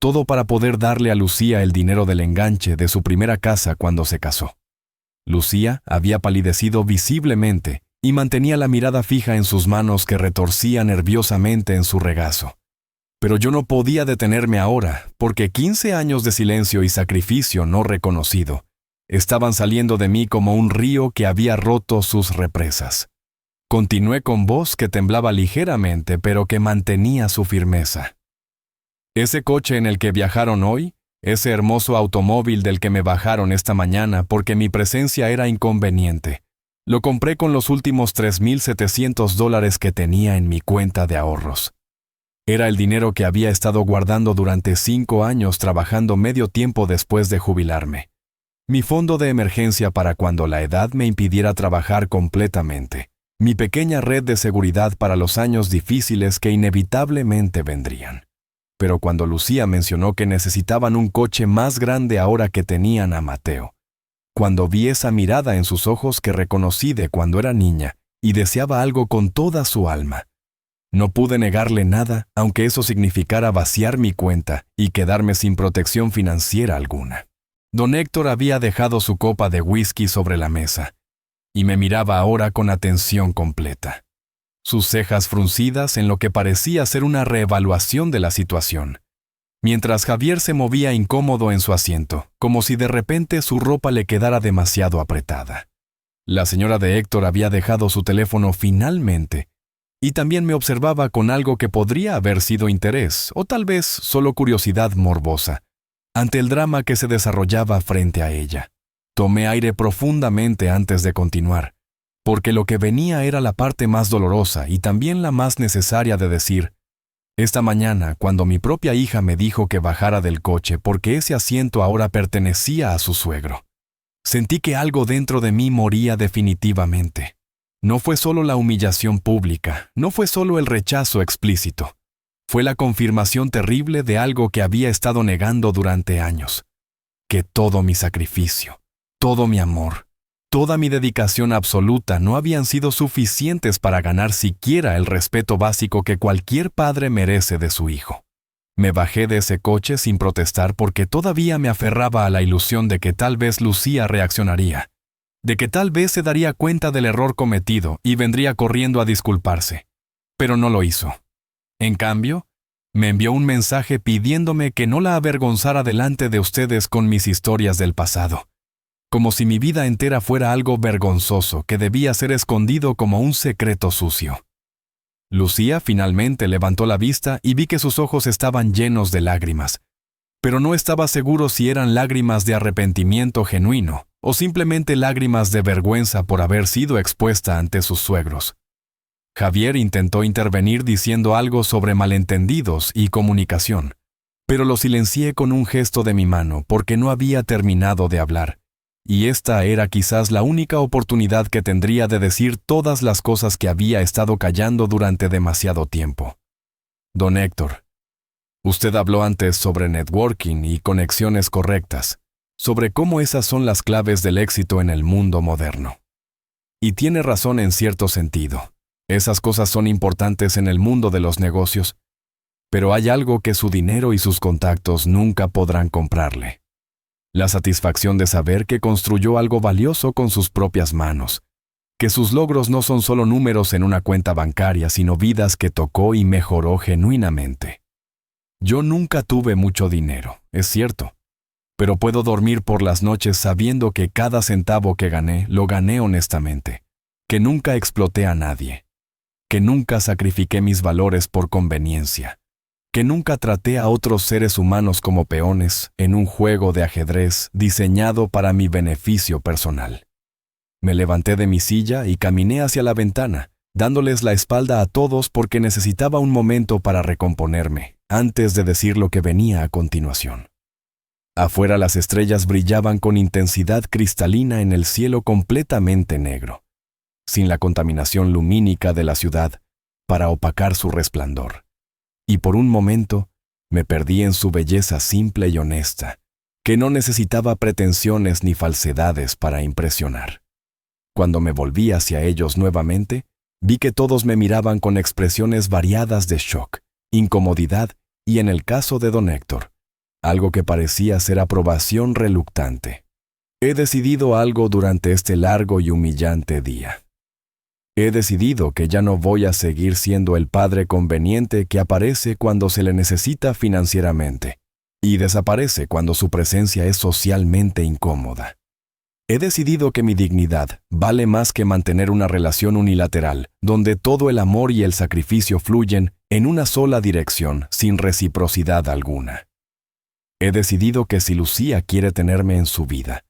todo para poder darle a Lucía el dinero del enganche de su primera casa cuando se casó. Lucía había palidecido visiblemente y mantenía la mirada fija en sus manos que retorcía nerviosamente en su regazo. Pero yo no podía detenerme ahora, porque 15 años de silencio y sacrificio no reconocido estaban saliendo de mí como un río que había roto sus represas. Continué con voz que temblaba ligeramente, pero que mantenía su firmeza. Ese coche en el que viajaron hoy, ese hermoso automóvil del que me bajaron esta mañana porque mi presencia era inconveniente, lo compré con los últimos $3,700 que tenía en mi cuenta de ahorros. Era el dinero que había estado guardando durante 5 años trabajando medio tiempo después de jubilarme. Mi fondo de emergencia para cuando la edad me impidiera trabajar completamente. Mi pequeña red de seguridad para los años difíciles que inevitablemente vendrían. Pero cuando Lucía mencionó que necesitaban un coche más grande ahora que tenían a Mateo, cuando vi esa mirada en sus ojos que reconocí de cuando era niña y deseaba algo con toda su alma, no pude negarle nada, aunque eso significara vaciar mi cuenta y quedarme sin protección financiera alguna. Don Héctor había dejado su copa de whisky sobre la mesa y me miraba ahora con atención completa, sus cejas fruncidas en lo que parecía ser una reevaluación de la situación, mientras Javier se movía incómodo en su asiento, como si de repente su ropa le quedara demasiado apretada. La señora de Héctor había dejado su teléfono finalmente, y también me observaba con algo que podría haber sido interés, o tal vez solo curiosidad morbosa, ante el drama que se desarrollaba frente a ella. Tomé aire profundamente antes de continuar, porque lo que venía era la parte más dolorosa y también la más necesaria de decir. Esta mañana, cuando mi propia hija me dijo que bajara del coche porque ese asiento ahora pertenecía a su suegro, sentí que algo dentro de mí moría definitivamente. No fue solo la humillación pública, no fue solo el rechazo explícito. Fue la confirmación terrible de algo que había estado negando durante años. Que todo mi sacrificio, todo mi amor, toda mi dedicación absoluta no habían sido suficientes para ganar siquiera el respeto básico que cualquier padre merece de su hijo. Me bajé de ese coche sin protestar porque todavía me aferraba a la ilusión de que tal vez Lucía reaccionaría, de que tal vez se daría cuenta del error cometido y vendría corriendo a disculparse. Pero no lo hizo. En cambio, me envió un mensaje pidiéndome que no la avergonzara delante de ustedes con mis historias del pasado, como si mi vida entera fuera algo vergonzoso que debía ser escondido como un secreto sucio. Lucía finalmente levantó la vista y vi que sus ojos estaban llenos de lágrimas, pero no estaba seguro si eran lágrimas de arrepentimiento genuino o simplemente lágrimas de vergüenza por haber sido expuesta ante sus suegros. Javier intentó intervenir diciendo algo sobre malentendidos y comunicación, pero lo silencié con un gesto de mi mano porque no había terminado de hablar, y esta era quizás la única oportunidad que tendría de decir todas las cosas que había estado callando durante demasiado tiempo. Don Héctor, usted habló antes sobre networking y conexiones correctas, sobre cómo esas son las claves del éxito en el mundo moderno. Y tiene razón en cierto sentido. Esas cosas son importantes en el mundo de los negocios, pero hay algo que su dinero y sus contactos nunca podrán comprarle. La satisfacción de saber que construyó algo valioso con sus propias manos, que sus logros no son solo números en una cuenta bancaria, sino vidas que tocó y mejoró genuinamente. Yo nunca tuve mucho dinero, es cierto, pero puedo dormir por las noches sabiendo que cada centavo que gané, lo gané honestamente, que nunca exploté a nadie, que nunca sacrifiqué mis valores por conveniencia, que nunca traté a otros seres humanos como peones en un juego de ajedrez diseñado para mi beneficio personal. Me levanté de mi silla y caminé hacia la ventana, dándoles la espalda a todos porque necesitaba un momento para recomponerme, antes de decir lo que venía a continuación. Afuera las estrellas brillaban con intensidad cristalina en el cielo completamente negro, sin la contaminación lumínica de la ciudad para opacar su resplandor. Y por un momento me perdí en su belleza simple y honesta, que no necesitaba pretensiones ni falsedades para impresionar. Cuando me volví hacia ellos nuevamente, vi que todos me miraban con expresiones variadas de shock, incomodidad y, en el caso de don Héctor, algo que parecía ser aprobación reluctante. He decidido algo durante este largo y humillante día. He decidido que ya no voy a seguir siendo el padre conveniente que aparece cuando se le necesita financieramente y desaparece cuando su presencia es socialmente incómoda. He decidido que mi dignidad vale más que mantener una relación unilateral donde todo el amor y el sacrificio fluyen en una sola dirección sin reciprocidad alguna. He decidido que si Lucía quiere tenerme en su vida,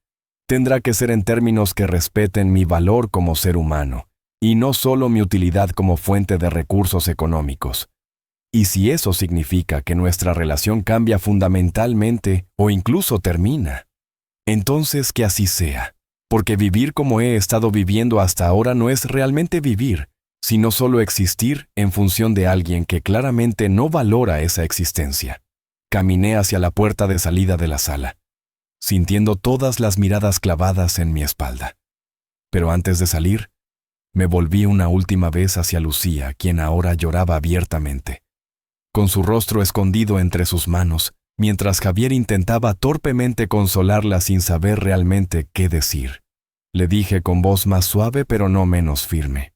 tendrá que ser en términos que respeten mi valor como ser humano y no solo mi utilidad como fuente de recursos económicos. Y si eso significa que nuestra relación cambia fundamentalmente o incluso termina, entonces que así sea, porque vivir como he estado viviendo hasta ahora no es realmente vivir, sino solo existir en función de alguien que claramente no valora esa existencia. Caminé hacia la puerta de salida de la sala, sintiendo todas las miradas clavadas en mi espalda. Pero antes de salir, me volví una última vez hacia Lucía, quien ahora lloraba abiertamente, con su rostro escondido entre sus manos, mientras Javier intentaba torpemente consolarla sin saber realmente qué decir. Le dije con voz más suave pero no menos firme: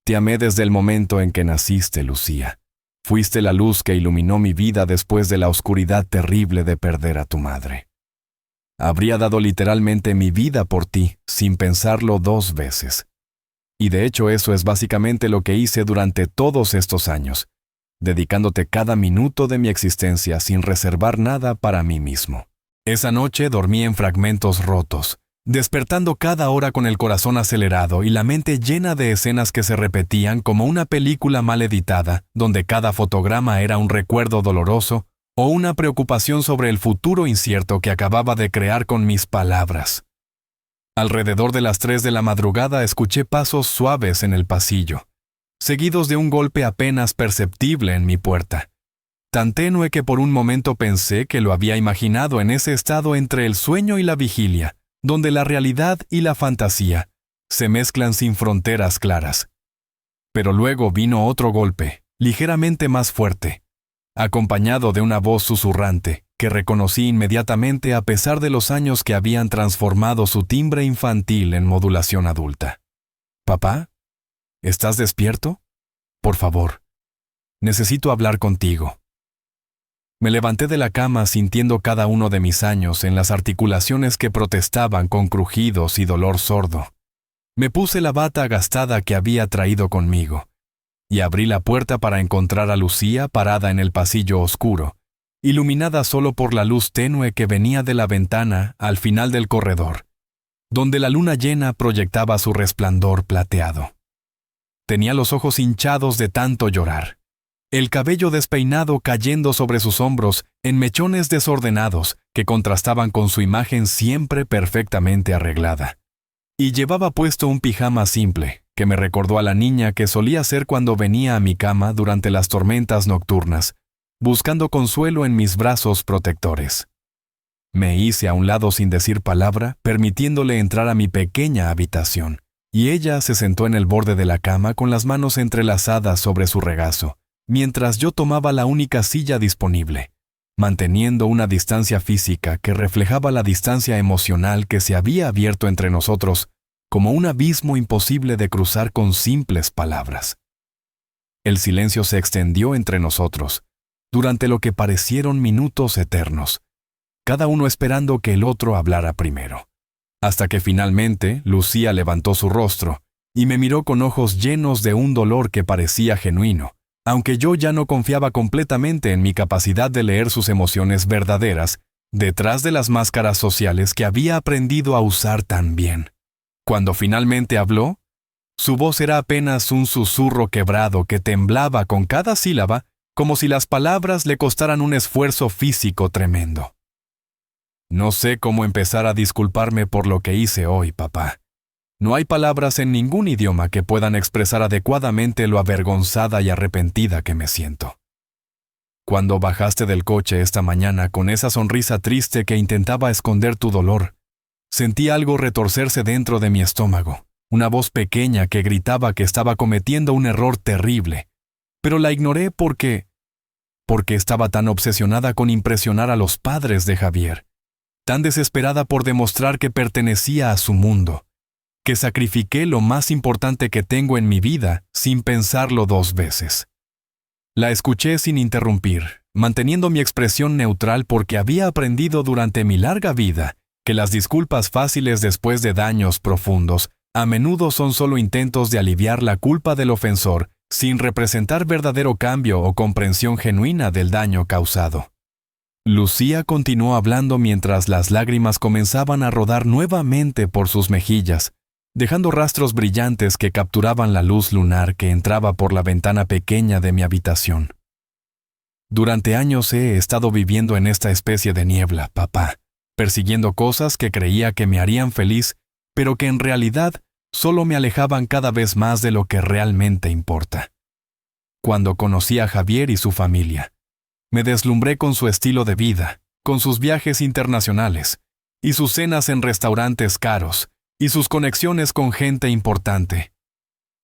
«Te amé desde el momento en que naciste, Lucía. Fuiste la luz que iluminó mi vida después de la oscuridad terrible de perder a tu madre. Habría dado literalmente mi vida por ti, sin pensarlo 2 veces. Y de hecho eso es básicamente lo que hice durante todos estos años, dedicándote cada minuto de mi existencia sin reservar nada para mí mismo». Esa noche dormí en fragmentos rotos, despertando cada hora con el corazón acelerado y la mente llena de escenas que se repetían como una película mal editada, donde cada fotograma era un recuerdo doloroso o una preocupación sobre el futuro incierto que acababa de crear con mis palabras. Alrededor de las 3 de la madrugada escuché pasos suaves en el pasillo, seguidos de un golpe apenas perceptible en mi puerta, tan tenue que por un momento pensé que lo había imaginado en ese estado entre el sueño y la vigilia, donde la realidad y la fantasía se mezclan sin fronteras claras. Pero luego vino otro golpe, ligeramente más fuerte, acompañado de una voz susurrante que reconocí inmediatamente a pesar de los años que habían transformado su timbre infantil en modulación adulta. «¿Papá? ¿Estás despierto? Por favor, necesito hablar contigo». Me levanté de la cama sintiendo cada uno de mis años en las articulaciones que protestaban con crujidos y dolor sordo. Me puse la bata gastada que había traído conmigo y abrí la puerta para encontrar a Lucía parada en el pasillo oscuro, iluminada solo por la luz tenue que venía de la ventana al final del corredor, donde la luna llena proyectaba su resplandor plateado. Tenía los ojos hinchados de tanto llorar. El cabello despeinado cayendo sobre sus hombros en mechones desordenados que contrastaban con su imagen siempre perfectamente arreglada. Y llevaba puesto un pijama simple, que me recordó a la niña que solía ser cuando venía a mi cama durante las tormentas nocturnas, buscando consuelo en mis brazos protectores. Me hice a un lado sin decir palabra, permitiéndole entrar a mi pequeña habitación, y ella se sentó en el borde de la cama con las manos entrelazadas sobre su regazo, mientras yo tomaba la única silla disponible, manteniendo una distancia física que reflejaba la distancia emocional que se había abierto entre nosotros como un abismo imposible de cruzar con simples palabras. El silencio se extendió entre nosotros, durante lo que parecieron minutos eternos, cada uno esperando que el otro hablara primero, hasta que finalmente Lucía levantó su rostro y me miró con ojos llenos de un dolor que parecía genuino, aunque yo ya no confiaba completamente en mi capacidad de leer sus emociones verdaderas detrás de las máscaras sociales que había aprendido a usar tan bien. Cuando finalmente habló, su voz era apenas un susurro quebrado que temblaba con cada sílaba como si las palabras le costaran un esfuerzo físico tremendo. No sé cómo empezar a disculparme por lo que hice hoy, papá. No hay palabras en ningún idioma que puedan expresar adecuadamente lo avergonzada y arrepentida que me siento. Cuando bajaste del coche esta mañana con esa sonrisa triste que intentaba esconder tu dolor, sentí algo retorcerse dentro de mi estómago, una voz pequeña que gritaba que estaba cometiendo un error terrible, pero la ignoré porque estaba tan obsesionada con impresionar a los padres de Javier, tan desesperada por demostrar que pertenecía a su mundo, que sacrifiqué lo más importante que tengo en mi vida sin pensarlo 2 veces. La escuché sin interrumpir, manteniendo mi expresión neutral porque había aprendido durante mi larga vida que las disculpas fáciles después de daños profundos a menudo son solo intentos de aliviar la culpa del ofensor sin representar verdadero cambio o comprensión genuina del daño causado. Lucía continuó hablando mientras las lágrimas comenzaban a rodar nuevamente por sus mejillas, dejando rastros brillantes que capturaban la luz lunar que entraba por la ventana pequeña de mi habitación. Durante años he estado viviendo en esta especie de niebla, papá, persiguiendo cosas que creía que me harían feliz, pero que en realidad solo me alejaban cada vez más de lo que realmente importa. Cuando conocí a Javier y su familia, me deslumbré con su estilo de vida, con sus viajes internacionales, y sus cenas en restaurantes caros, y sus conexiones con gente importante.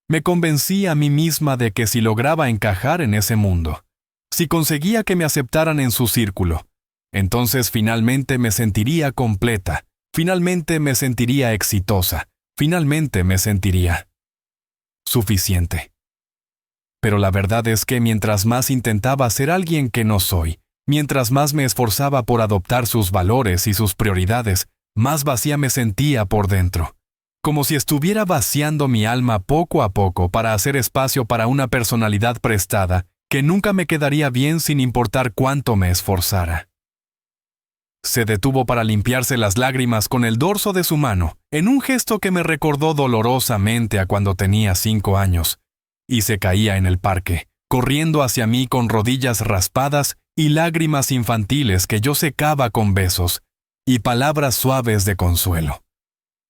Me convencí a mí misma de que si lograba encajar en ese mundo, si conseguía que me aceptaran en su círculo, entonces finalmente me sentiría completa, finalmente me sentiría exitosa, finalmente me sentiría suficiente. Pero la verdad es que mientras más intentaba ser alguien que no soy, mientras más me esforzaba por adoptar sus valores y sus prioridades, más vacía me sentía por dentro, como si estuviera vaciando mi alma poco a poco para hacer espacio para una personalidad prestada que nunca me quedaría bien sin importar cuánto me esforzara. Se detuvo para limpiarse las lágrimas con el dorso de su mano, en un gesto que me recordó dolorosamente a cuando tenía 5 años, y se caía en el parque, corriendo hacia mí con rodillas raspadas y lágrimas infantiles que yo secaba con besos y palabras suaves de consuelo.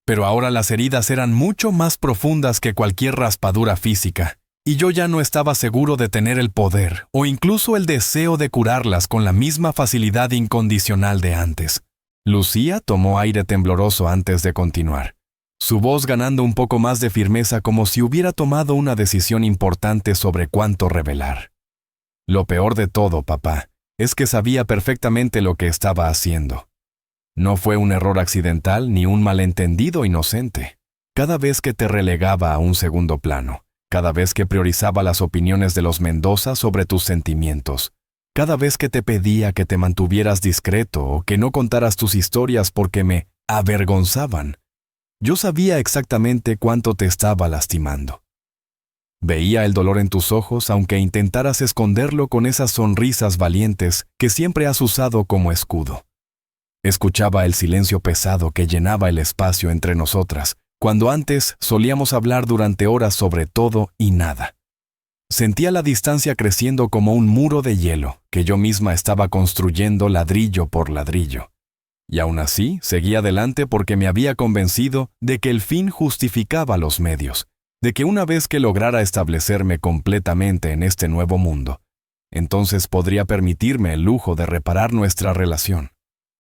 Pero ahora las heridas eran mucho más profundas que cualquier raspadura física, y yo ya no estaba seguro de tener el poder o incluso el deseo de curarlas con la misma facilidad incondicional de antes. Lucía tomó aire tembloroso antes de continuar, su voz ganando un poco más de firmeza como si hubiera tomado una decisión importante sobre cuánto revelar. Lo peor de todo, papá, es que sabía perfectamente lo que estaba haciendo. No fue un error accidental ni un malentendido inocente. Cada vez que te relegaba a un segundo plano, cada vez que priorizaba las opiniones de los Mendoza sobre tus sentimientos, cada vez que te pedía que te mantuvieras discreto o que no contaras tus historias porque me avergonzaban, yo sabía exactamente cuánto te estaba lastimando. Veía el dolor en tus ojos aunque intentaras esconderlo con esas sonrisas valientes que siempre has usado como escudo. Escuchaba el silencio pesado que llenaba el espacio entre nosotras, cuando antes solíamos hablar durante horas sobre todo y nada. Sentía la distancia creciendo como un muro de hielo que yo misma estaba construyendo ladrillo por ladrillo. Y aún así, seguía adelante porque me había convencido de que el fin justificaba los medios, de que una vez que lograra establecerme completamente en este nuevo mundo, entonces podría permitirme el lujo de reparar nuestra relación.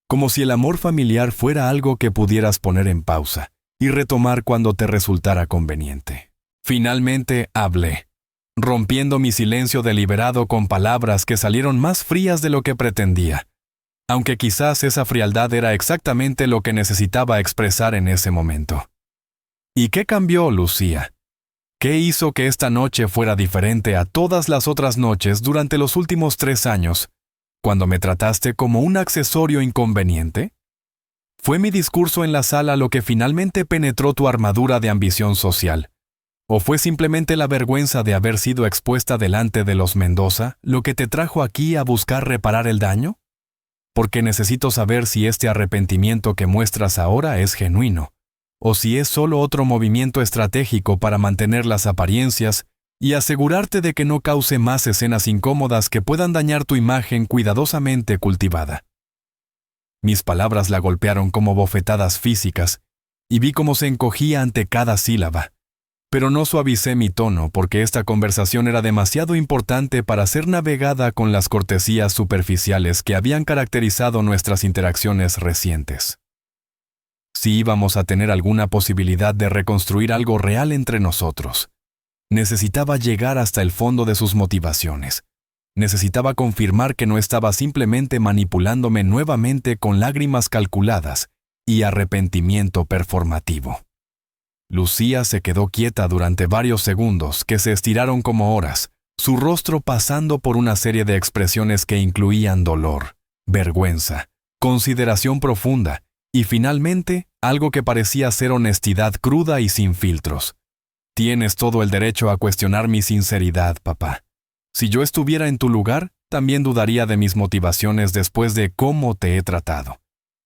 Como si el amor familiar fuera algo que pudieras poner en pausa y retomar cuando te resultara conveniente. Finalmente hablé, rompiendo mi silencio deliberado con palabras que salieron más frías de lo que pretendía, aunque quizás esa frialdad era exactamente lo que necesitaba expresar en ese momento. ¿Y qué cambió, Lucía? ¿Qué hizo que esta noche fuera diferente a todas las otras noches durante los últimos 3 años, cuando me trataste como un accesorio inconveniente? ¿Fue mi discurso en la sala lo que finalmente penetró tu armadura de ambición social? ¿O fue simplemente la vergüenza de haber sido expuesta delante de los Mendoza lo que te trajo aquí a buscar reparar el daño? Porque necesito saber si este arrepentimiento que muestras ahora es genuino, o si es solo otro movimiento estratégico para mantener las apariencias y asegurarte de que no cause más escenas incómodas que puedan dañar tu imagen cuidadosamente cultivada. Mis palabras la golpearon como bofetadas físicas, y vi cómo se encogía ante cada sílaba. Pero no suavicé mi tono porque esta conversación era demasiado importante para ser navegada con las cortesías superficiales que habían caracterizado nuestras interacciones recientes. Si íbamos a tener alguna posibilidad de reconstruir algo real entre nosotros, necesitaba llegar hasta el fondo de sus motivaciones. Necesitaba confirmar que no estaba simplemente manipulándome nuevamente con lágrimas calculadas y arrepentimiento performativo. Lucía se quedó quieta durante varios segundos que se estiraron como horas, su rostro pasando por una serie de expresiones que incluían dolor, vergüenza, consideración profunda y finalmente algo que parecía ser honestidad cruda y sin filtros. Tienes todo el derecho a cuestionar mi sinceridad, papá. Si yo estuviera en tu lugar, también dudaría de mis motivaciones después de cómo te he tratado.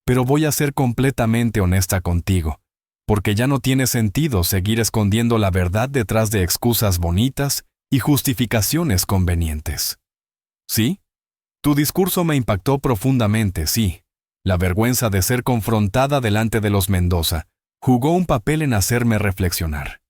Pero voy a ser completamente honesta contigo, porque ya no tiene sentido seguir escondiendo la verdad detrás de excusas bonitas y justificaciones convenientes. ¿Sí? Tu discurso me impactó profundamente, sí. La vergüenza de ser confrontada delante de los Mendoza jugó un papel en hacerme reflexionar.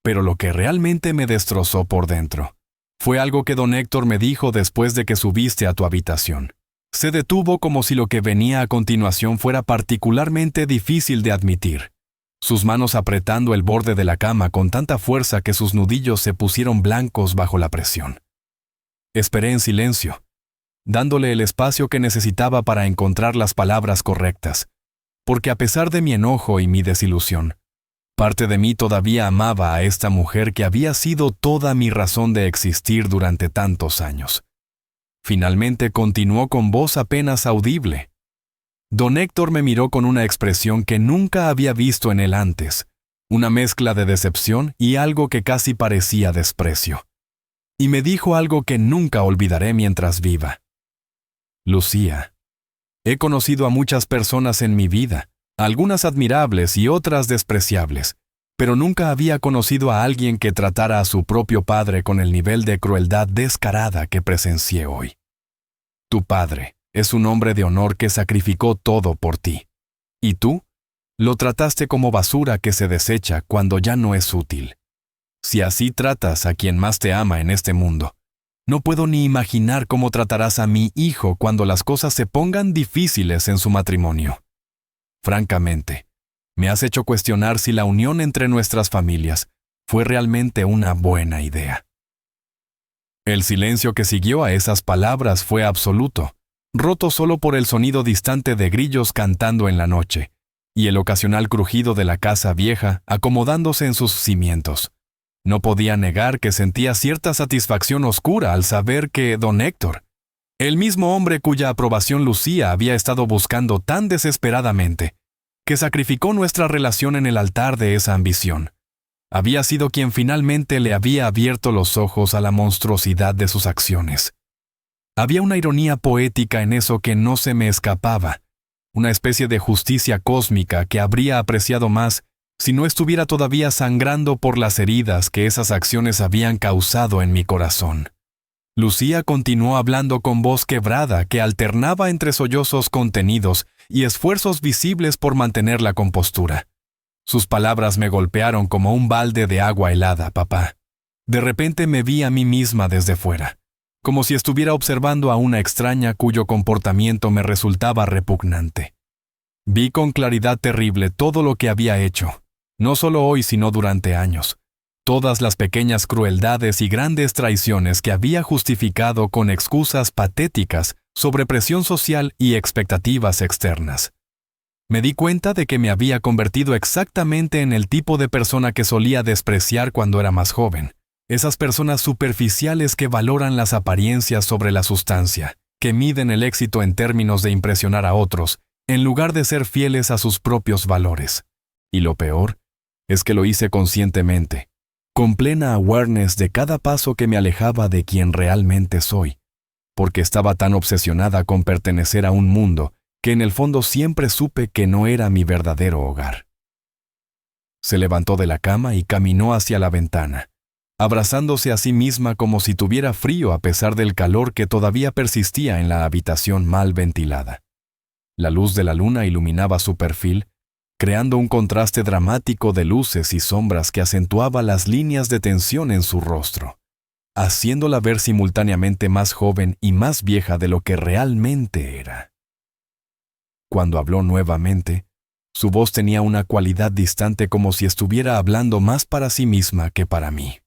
Pero lo que realmente me destrozó por dentro fue algo que don Héctor me dijo después de que subiste a tu habitación. Se detuvo como si lo que venía a continuación fuera particularmente difícil de admitir, sus manos apretando el borde de la cama con tanta fuerza que sus nudillos se pusieron blancos bajo la presión. Esperé en silencio, dándole el espacio que necesitaba para encontrar las palabras correctas, porque a pesar de mi enojo y mi desilusión, parte de mí todavía amaba a esta mujer que había sido toda mi razón de existir durante tantos años. Finalmente continuó con voz apenas audible. Don Héctor me miró con una expresión que nunca había visto en él antes, una mezcla de decepción y algo que casi parecía desprecio. Y me dijo algo que nunca olvidaré mientras viva. Lucía, he conocido a muchas personas en mi vida, algunas admirables y otras despreciables, pero nunca había conocido a alguien que tratara a su propio padre con el nivel de crueldad descarada que presencié hoy. Tu padre es un hombre de honor que sacrificó todo por ti. Y tú lo trataste como basura que se desecha cuando ya no es útil. Si así tratas a quien más te ama en este mundo, no puedo ni imaginar cómo tratarás a mi hijo cuando las cosas se pongan difíciles en su matrimonio. Francamente, me has hecho cuestionar si la unión entre nuestras familias fue realmente una buena idea. El silencio que siguió a esas palabras fue absoluto, roto solo por el sonido distante de grillos cantando en la noche y el ocasional crujido de la casa vieja acomodándose en sus cimientos. No podía negar que sentía cierta satisfacción oscura al saber que don Héctor, el mismo hombre cuya aprobación Lucía había estado buscando tan desesperadamente, que sacrificó nuestra relación en el altar de esa ambición, había sido quien finalmente le había abierto los ojos a la monstruosidad de sus acciones. Había una ironía poética en eso que no se me escapaba, una especie de justicia cósmica que habría apreciado más si no estuviera todavía sangrando por las heridas que esas acciones habían causado en mi corazón. Lucía continuó hablando con voz quebrada que alternaba entre sollozos contenidos y esfuerzos visibles por mantener la compostura. Sus palabras me golpearon como un balde de agua helada, papá. De repente me vi a mí misma desde fuera, como si estuviera observando a una extraña cuyo comportamiento me resultaba repugnante. Vi con claridad terrible todo lo que había hecho, no solo hoy sino durante años. Todas las pequeñas crueldades y grandes traiciones que había justificado con excusas patéticas sobre presión social y expectativas externas. Me di cuenta de que me había convertido exactamente en el tipo de persona que solía despreciar cuando era más joven. Esas personas superficiales que valoran las apariencias sobre la sustancia, que miden el éxito en términos de impresionar a otros, en lugar de ser fieles a sus propios valores. Y lo peor es que lo hice conscientemente, con plena awareness de cada paso que me alejaba de quien realmente soy, porque estaba tan obsesionada con pertenecer a un mundo que en el fondo siempre supe que no era mi verdadero hogar. Se levantó de la cama y caminó hacia la ventana, abrazándose a sí misma como si tuviera frío a pesar del calor que todavía persistía en la habitación mal ventilada. La luz de la luna iluminaba su perfil, creando un contraste dramático de luces y sombras que acentuaba las líneas de tensión en su rostro, haciéndola ver simultáneamente más joven y más vieja de lo que realmente era. Cuando habló nuevamente, su voz tenía una cualidad distante como si estuviera hablando más para sí misma que para mí.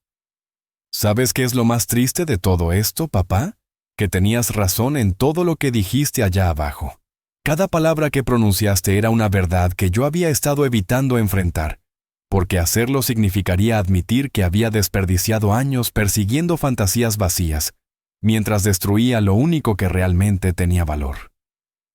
¿Sabes qué es lo más triste de todo esto, papá? Que tenías razón en todo lo que dijiste allá abajo. Cada palabra que pronunciaste era una verdad que yo había estado evitando enfrentar, porque hacerlo significaría admitir que había desperdiciado años persiguiendo fantasías vacías, mientras destruía lo único que realmente tenía valor.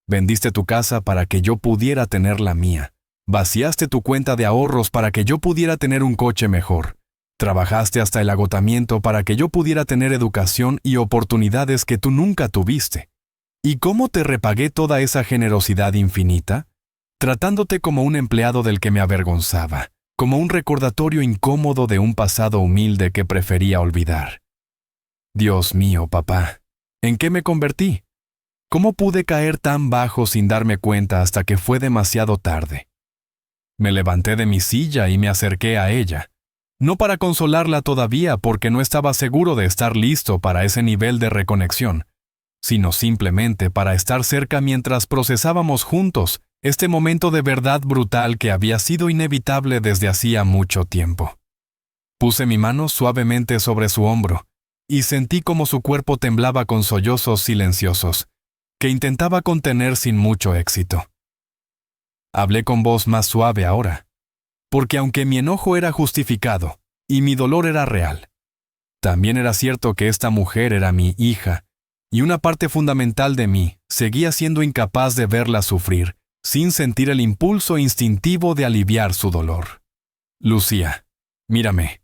Vendiste tu casa para que yo pudiera tener la mía. Vaciaste tu cuenta de ahorros para que yo pudiera tener un coche mejor. Trabajaste hasta el agotamiento para que yo pudiera tener educación y oportunidades que tú nunca tuviste. ¿Y cómo te repagué toda esa generosidad infinita? Tratándote como un empleado del que me avergonzaba, como un recordatorio incómodo de un pasado humilde que prefería olvidar. Dios mío, papá, ¿en qué me convertí? ¿Cómo pude caer tan bajo sin darme cuenta hasta que fue demasiado tarde? Me levanté de mi silla y me acerqué a ella, no para consolarla todavía porque no estaba seguro de estar listo para ese nivel de reconexión, sino simplemente para estar cerca mientras procesábamos juntos este momento de verdad brutal que había sido inevitable desde hacía mucho tiempo. Puse mi mano suavemente sobre su hombro y sentí como su cuerpo temblaba con sollozos silenciosos, que intentaba contener sin mucho éxito. Hablé con voz más suave ahora, porque aunque mi enojo era justificado y mi dolor era real, también era cierto que esta mujer era mi hija, y una parte fundamental de mí seguía siendo incapaz de verla sufrir, sin sentir el impulso instintivo de aliviar su dolor. Lucía, mírame.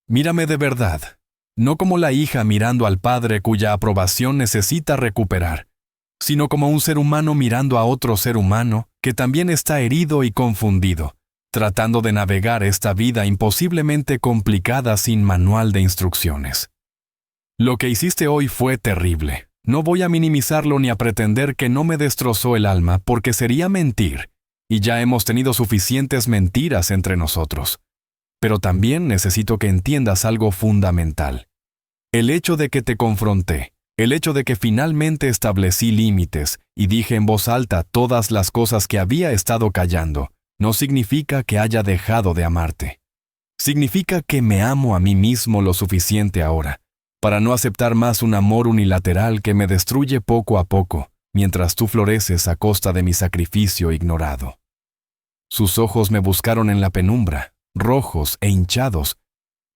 Mírame de verdad, no como la hija mirando al padre cuya aprobación necesita recuperar, sino como un ser humano mirando a otro ser humano que también está herido y confundido, tratando de navegar esta vida imposiblemente complicada sin manual de instrucciones. Lo que hiciste hoy fue terrible. No voy a minimizarlo ni a pretender que no me destrozó el alma, porque sería mentir, y ya hemos tenido suficientes mentiras entre nosotros. Pero también necesito que entiendas algo fundamental. El hecho de que te confronté, el hecho de que finalmente establecí límites y dije en voz alta todas las cosas que había estado callando, no significa que haya dejado de amarte. Significa que me amo a mí mismo lo suficiente ahora, para no aceptar más un amor unilateral que me destruye poco a poco, mientras tú floreces a costa de mi sacrificio ignorado. Sus ojos me buscaron en la penumbra, rojos e hinchados,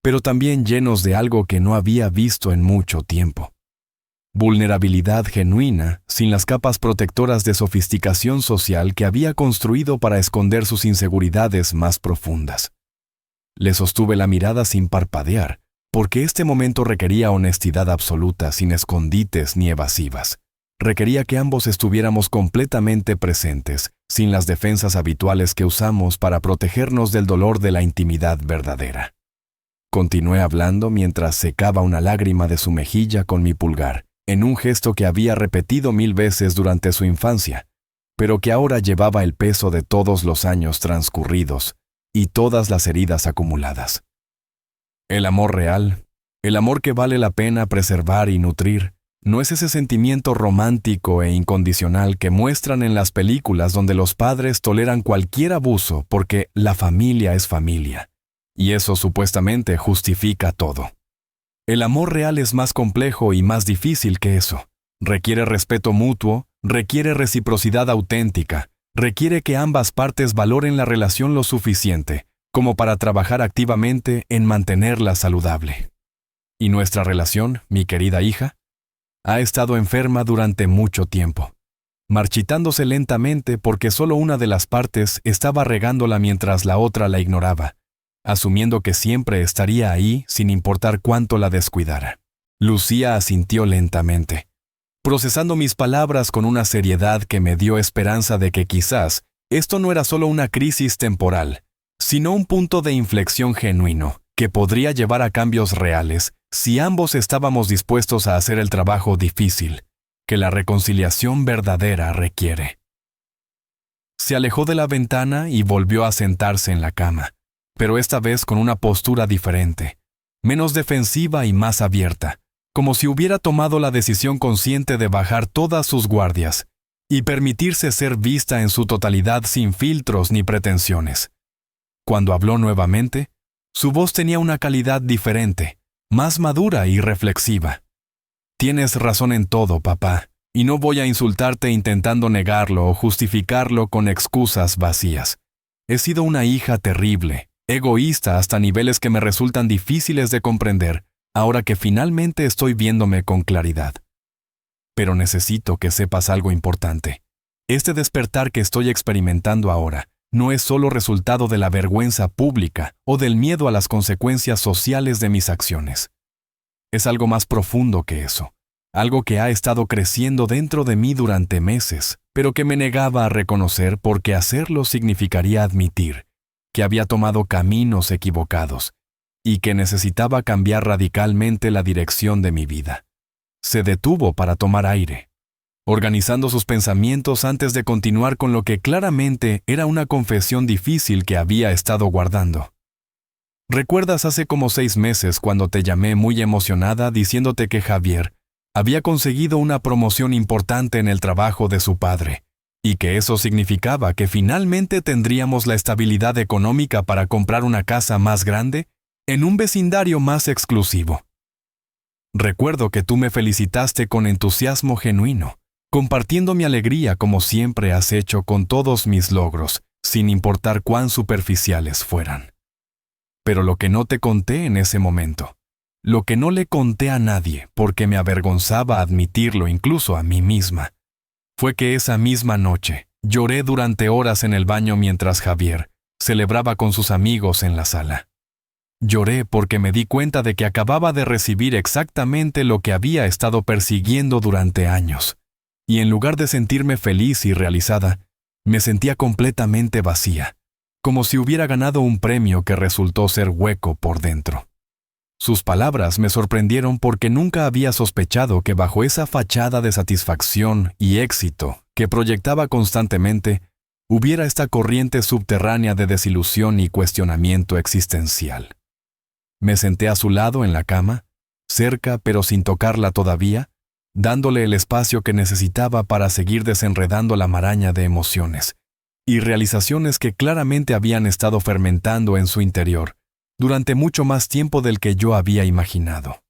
pero también llenos de algo que no había visto en mucho tiempo. Vulnerabilidad genuina, sin las capas protectoras de sofisticación social que había construido para esconder sus inseguridades más profundas. Le sostuve la mirada sin parpadear, porque este momento requería honestidad absoluta, sin escondites ni evasivas. requería que ambos estuviéramos completamente presentes, sin las defensas habituales que usamos para protegernos del dolor de la intimidad verdadera. Continué hablando mientras secaba una lágrima de su mejilla con mi pulgar, en un gesto que había repetido 1000 veces durante su infancia, pero que ahora llevaba el peso de todos los años transcurridos y todas las heridas acumuladas. El amor real, el amor que vale la pena preservar y nutrir, no es ese sentimiento romántico e incondicional que muestran en las películas donde los padres toleran cualquier abuso porque la familia es familia, y eso supuestamente justifica todo. El amor real es más complejo y más difícil que eso. Requiere respeto mutuo, requiere reciprocidad auténtica, requiere que ambas partes valoren la relación lo suficiente como para trabajar activamente en mantenerla saludable. ¿Y nuestra relación, mi querida hija? Ha estado enferma durante mucho tiempo, marchitándose lentamente porque solo una de las partes estaba regándola mientras la otra la ignoraba, asumiendo que siempre estaría ahí sin importar cuánto la descuidara. Lucía asintió lentamente, procesando mis palabras con una seriedad que me dio esperanza de que quizás esto no era solo una crisis temporal, sino un punto de inflexión genuino que podría llevar a cambios reales si ambos estábamos dispuestos a hacer el trabajo difícil que la reconciliación verdadera requiere. Se alejó de la ventana y volvió a sentarse en la cama, pero esta vez con una postura diferente, menos defensiva y más abierta, como si hubiera tomado la decisión consciente de bajar todas sus guardias y permitirse ser vista en su totalidad sin filtros ni pretensiones. Cuando habló nuevamente, su voz tenía una calidad diferente, más madura y reflexiva. Tienes razón en todo, papá, y no voy a insultarte intentando negarlo o justificarlo con excusas vacías. He sido una hija terrible, egoísta hasta niveles que me resultan difíciles de comprender, ahora que finalmente estoy viéndome con claridad. Pero necesito que sepas algo importante. Este despertar que estoy experimentando ahora no es solo resultado de la vergüenza pública o del miedo a las consecuencias sociales de mis acciones. Es algo más profundo que eso, algo que ha estado creciendo dentro de mí durante meses, pero que me negaba a reconocer porque hacerlo significaría admitir que había tomado caminos equivocados y que necesitaba cambiar radicalmente la dirección de mi vida. Se detuvo para tomar aire, organizando sus pensamientos antes de continuar con lo que claramente era una confesión difícil que había estado guardando. ¿Recuerdas hace como 6 meses cuando te llamé muy emocionada diciéndote que Javier había conseguido una promoción importante en el trabajo de su padre, y que eso significaba que finalmente tendríamos la estabilidad económica para comprar una casa más grande en un vecindario más exclusivo? Recuerdo que tú me felicitaste con entusiasmo genuino, compartiendo mi alegría como siempre has hecho con todos mis logros, sin importar cuán superficiales fueran. Pero lo que no te conté en ese momento, lo que no le conté a nadie porque me avergonzaba admitirlo incluso a mí misma, fue que esa misma noche lloré durante horas en el baño mientras Javier celebraba con sus amigos en la sala. Lloré porque me di cuenta de que acababa de recibir exactamente lo que había estado persiguiendo durante años. Y en lugar de sentirme feliz y realizada, me sentía completamente vacía, como si hubiera ganado un premio que resultó ser hueco por dentro. Sus palabras me sorprendieron porque nunca había sospechado que bajo esa fachada de satisfacción y éxito que proyectaba constantemente, hubiera esta corriente subterránea de desilusión y cuestionamiento existencial. Me senté a su lado en la cama, cerca pero sin tocarla todavía, dándole el espacio que necesitaba para seguir desenredando la maraña de emociones y realizaciones que claramente habían estado fermentando en su interior durante mucho más tiempo del que yo había imaginado.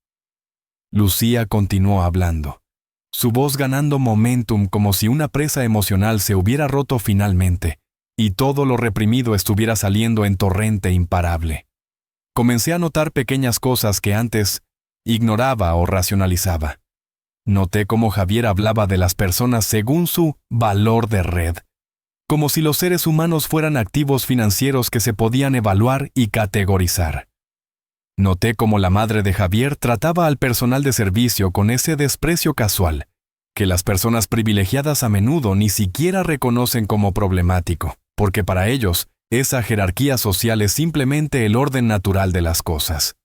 Lucía continuó hablando, su voz ganando momentum como si una presa emocional se hubiera roto finalmente y todo lo reprimido estuviera saliendo en torrente imparable. Comencé a notar pequeñas cosas que antes ignoraba o racionalizaba. Noté cómo Javier hablaba de las personas según su valor de red, como si los seres humanos fueran activos financieros que se podían evaluar y categorizar. Noté cómo la madre de Javier trataba al personal de servicio con ese desprecio casual, que las personas privilegiadas a menudo ni siquiera reconocen como problemático, porque para ellos, esa jerarquía social es simplemente el orden natural de las cosas.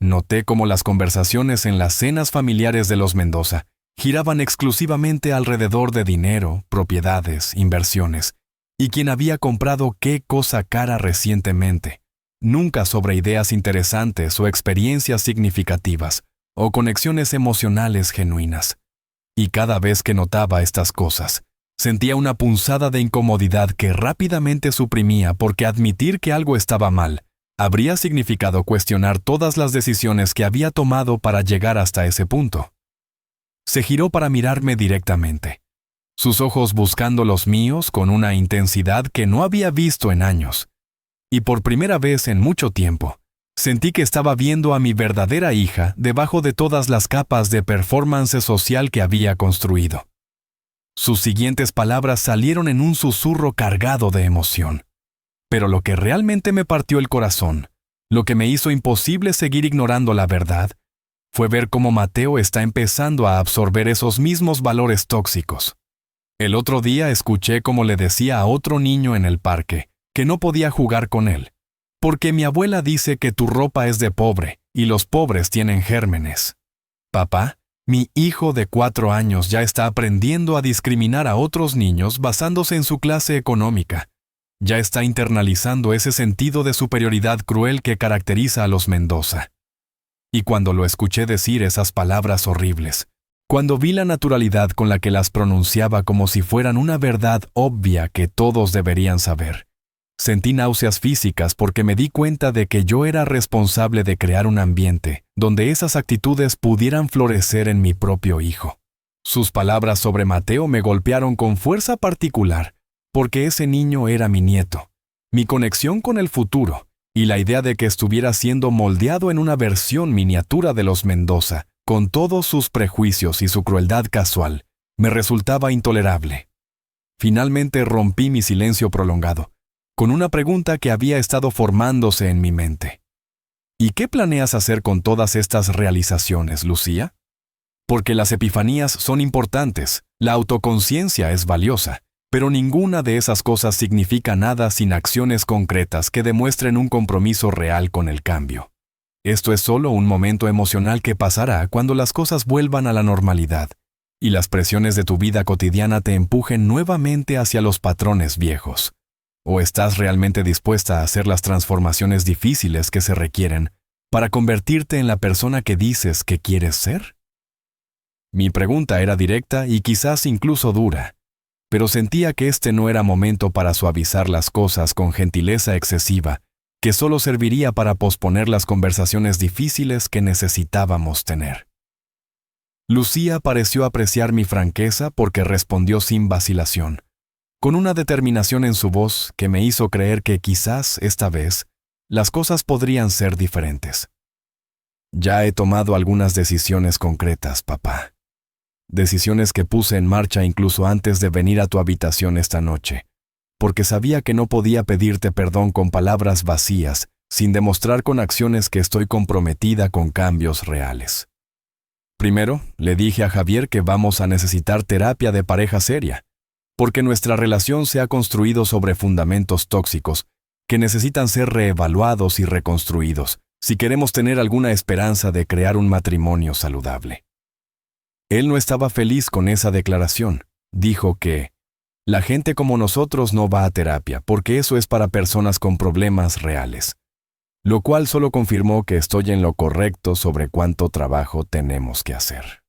Noté cómo las conversaciones en las cenas familiares de los Mendoza giraban exclusivamente alrededor de dinero, propiedades, inversiones, y quién había comprado qué cosa cara recientemente, nunca sobre ideas interesantes o experiencias significativas, o conexiones emocionales genuinas. Y cada vez que notaba estas cosas, sentía una punzada de incomodidad que rápidamente suprimía porque admitir que algo estaba mal habría significado cuestionar todas las decisiones que había tomado para llegar hasta ese punto. Se giró para mirarme directamente, sus ojos buscando los míos con una intensidad que no había visto en años. Y por primera vez en mucho tiempo, sentí que estaba viendo a mi verdadera hija debajo de todas las capas de performance social que había construido. Sus siguientes palabras salieron en un susurro cargado de emoción. Pero lo que realmente me partió el corazón, lo que me hizo imposible seguir ignorando la verdad, fue ver cómo Mateo está empezando a absorber esos mismos valores tóxicos. El otro día escuché cómo le decía a otro niño en el parque que no podía jugar con él, porque mi abuela dice que tu ropa es de pobre y los pobres tienen gérmenes. Papá, mi hijo de 4 años ya está aprendiendo a discriminar a otros niños basándose en su clase económica. Ya está internalizando ese sentido de superioridad cruel que caracteriza a los Mendoza. Y cuando lo escuché decir esas palabras horribles, cuando vi la naturalidad con la que las pronunciaba como si fueran una verdad obvia que todos deberían saber, sentí náuseas físicas porque me di cuenta de que yo era responsable de crear un ambiente donde esas actitudes pudieran florecer en mi propio hijo. Sus palabras sobre Mateo me golpearon con fuerza particular, porque ese niño era mi nieto, mi conexión con el futuro, y la idea de que estuviera siendo moldeado en una versión miniatura de los Mendoza, con todos sus prejuicios y su crueldad casual, me resultaba intolerable. Finalmente rompí mi silencio prolongado, con una pregunta que había estado formándose en mi mente. ¿Y qué planeas hacer con todas estas realizaciones, Lucía? Porque las epifanías son importantes, la autoconciencia es valiosa, pero ninguna de esas cosas significa nada sin acciones concretas que demuestren un compromiso real con el cambio. Esto es solo un momento emocional que pasará cuando las cosas vuelvan a la normalidad y las presiones de tu vida cotidiana te empujen nuevamente hacia los patrones viejos. ¿O estás realmente dispuesta a hacer las transformaciones difíciles que se requieren para convertirte en la persona que dices que quieres ser? Mi pregunta era directa y quizás incluso dura, pero sentía que este no era momento para suavizar las cosas con gentileza excesiva, que solo serviría para posponer las conversaciones difíciles que necesitábamos tener. Lucía pareció apreciar mi franqueza porque respondió sin vacilación, con una determinación en su voz que me hizo creer que quizás esta vez las cosas podrían ser diferentes. Ya he tomado algunas decisiones concretas, papá. Decisiones que puse en marcha incluso antes de venir a tu habitación esta noche, porque sabía que no podía pedirte perdón con palabras vacías, sin demostrar con acciones que estoy comprometida con cambios reales. Primero, le dije a Javier que vamos a necesitar terapia de pareja seria, porque nuestra relación se ha construido sobre fundamentos tóxicos que necesitan ser reevaluados y reconstruidos si queremos tener alguna esperanza de crear un matrimonio saludable. Él no estaba feliz con esa declaración. Dijo que la gente como nosotros no va a terapia porque eso es para personas con problemas reales, lo cual solo confirmó que estoy en lo correcto sobre cuánto trabajo tenemos que hacer.